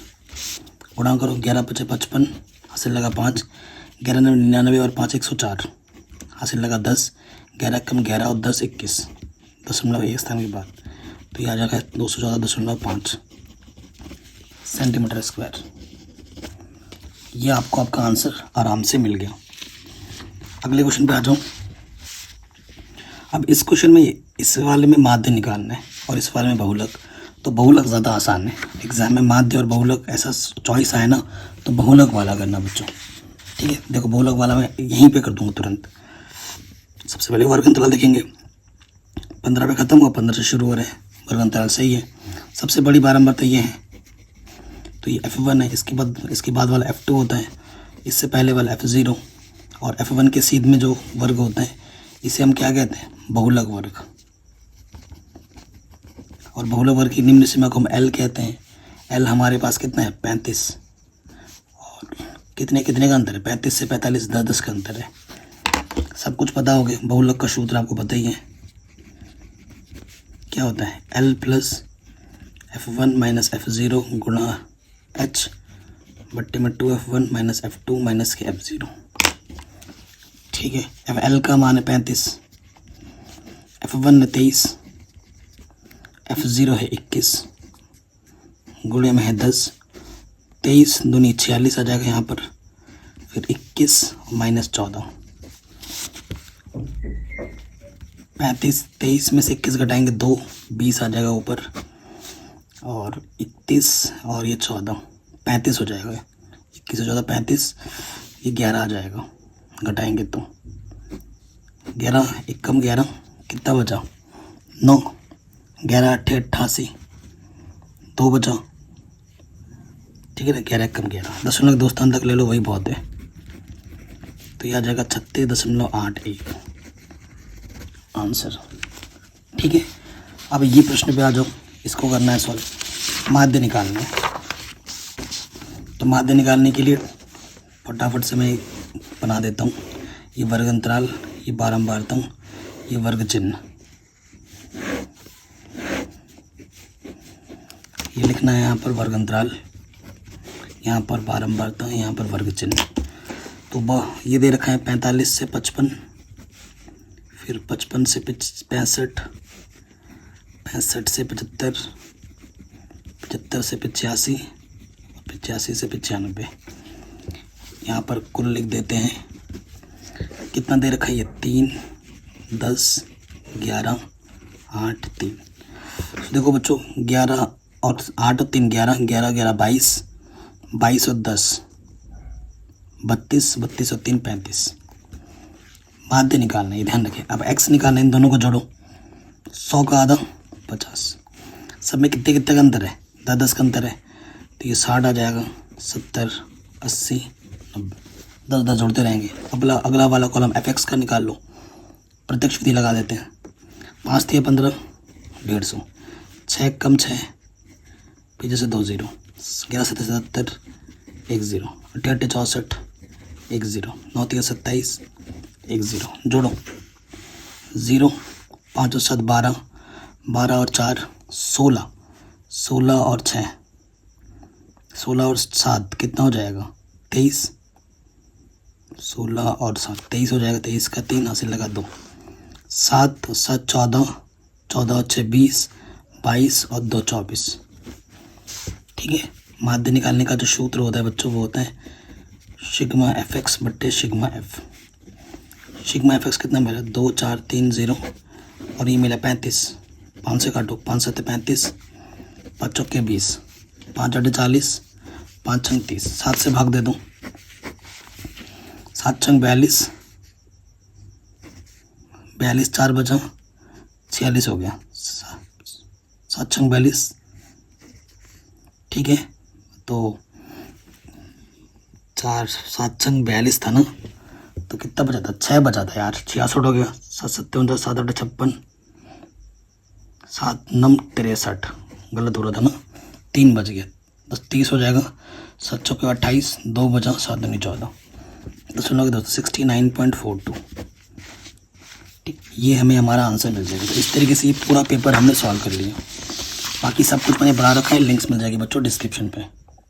S1: गुणा करो, 11 × 5 = 55, हासिल लगा 5, 11 × 99 और 5 = 104, हासिल लगा 10, 11 कम 11 और 10 21, 0.1 स्थान के बाद, तो ये आ जाएगा 214.5 सेंटीमीटर स्क्वायर। ये आपको आपका आंसर आराम से मिल गया। अगले क्वेश्चन पे आ जाऊँ। अब इस क्वेश्चन में, इस वाले में माध्य निकालना है और इस वाले में बहुलक। तो बहुलक ज़्यादा आसान है, एग्जाम में माध्य और बहुलक ऐसा चॉइस आए ना तो बहुलक वाला करना बच्चों। ठीक है, देखो बहुलक वाला मैं यहीं पे कर दूँगा तुरंत। सबसे पहले वर्ग अंतराल देखेंगे, 15 पे ख़त्म हुआ, 15 से शुरू हो रहे हैं, वर्ग अंतराल सही है। सबसे बड़ी बारंबारता ये है, तो ये F1 है, इसके बाद वाला F2 होता है, इससे पहले वाला F0, और F1 के सीध में जो वर्ग होता है इसे हम क्या कहते हैं, बहुलक वर्ग। और बहुलक वर्ग की निम्न सीमा को हम L कहते हैं। L हमारे पास कितना है, 35, और कितने का अंतर है, 35 से 45, 10 का अंतर है। सब कुछ पता हो गया। बहुलक का सूत्र आपको पता ही है, क्या होता है, L + F1 - F0 गुणा H बट्टे में 2F1 - F2 - के F0। ठीक है, अब L का मान है 35, F1 है 23, F0 है 21, गुणे में है 10, 23 दूनी 46 आ जाएगा यहाँ पर, फिर 21 - 14, 35, 23 में से 21 घटाएंगे 2, 20 आ जाएगा ऊपर, और 31 और ये 14, 35 हो जाएगा। 21 और 14 35, ये 11 आ जाएगा, घटाएंगे तो 11 1 कम 11, कितना बचा, 9, 11 8 88, 2 बचा। ठीक है ना, 11 1 कम 11, 0.2 स्थान तक ले लो, वही बहुत है, तो यह आ जाएगा 36.81 आंसर। ठीक है, अब ये प्रश्न पे आ जाओ, इसको करना है सॉल्व, माध्य निकालना है। तो माध्य निकालने के लिए फटाफट से मैं बना देता हूँ, ये वर्ग अंतराल, ये बारंबारता, ये वर्ग चिन्ह, ये लिखना है यहाँ पर वर्ग अंतराल, यहाँ पर बारंबारता, यहाँ पर वर्ग चिन्ह। तो ये दे रखा है 45 से 55, फिर 55 से 65, 65 से 75, 75 से 85, 85 से 95। यहाँ पर कुल लिख देते हैं, कितना दे रखा है ये 3, 10, 11, 8, 3। देखो बच्चों 11 और 8 और 3 11, 11 11 22, 22 और 10 32, 32 और 3 35। माध्य निकालना है, ध्यान रखें। अब x निकालना है, इन दोनों को जोड़ो, 100 का आधा 50, सब में कितने का अंतर है, 10 का अंतर है, तो ये 60 आ जाएगा, 70, 80, 90, 10 जोड़ते रहेंगे। अगला वाला कॉलम fx का निकाल लो, प्रत्यक्ष विधि लगा देते हैं। 5 × 15 150, 6 कम 6 पीछे से 2 0, 11 7 77 1 0, 88 64 1 0, 9 3 27 1 0, जोड़ो 0, 5 और 7 12, 12 और 4 16, 16 और 6 16 और 7 कितना हो जाएगा 23, 16 और 7 23 हो जाएगा, 23 का 3 हासिल लगा 2, 7 और 7 14, 14 और 6 20, 22 और 2 24। ठीक है, माध्य निकालने का जो सूत्र होता है बच्चों वो होता है सिग्मा एफ एक्स बट्टे sigma F. Sigma F x कितना मिला 2 4 3 0 और ये मिला 35, 5 से काटो 5 7 35, 5 चौके 20, 5 8 40, 5 6 30, 7 से भाग दे दूँ 7 6 42, 42 4 बचा 46 हो गया, 7 6 42। ठीक है, तो 4 7 6 42 था ना, तो कितना बचा था 6 बचा था यार, 66 हो गया, 7 7 49, 7 8 56, 7 9 63, गलत हो रहा था ना, 3 बच गया, बस 30 हो जाएगा, 7 चौके 28, 2 बचा 7 दूनी 14, तो सुन लोगे दोस्तों 69.42। ठीक, ये हमें हमारा आंसर मिल जाएगा। तो इस तरीके से ये पूरा पेपर हमने सॉल्व कर लिया। बाकी सब कुछ मैंने बना रखा है, लिंक्स मिल जाएगी बच्चों डिस्क्रिप्शन पे।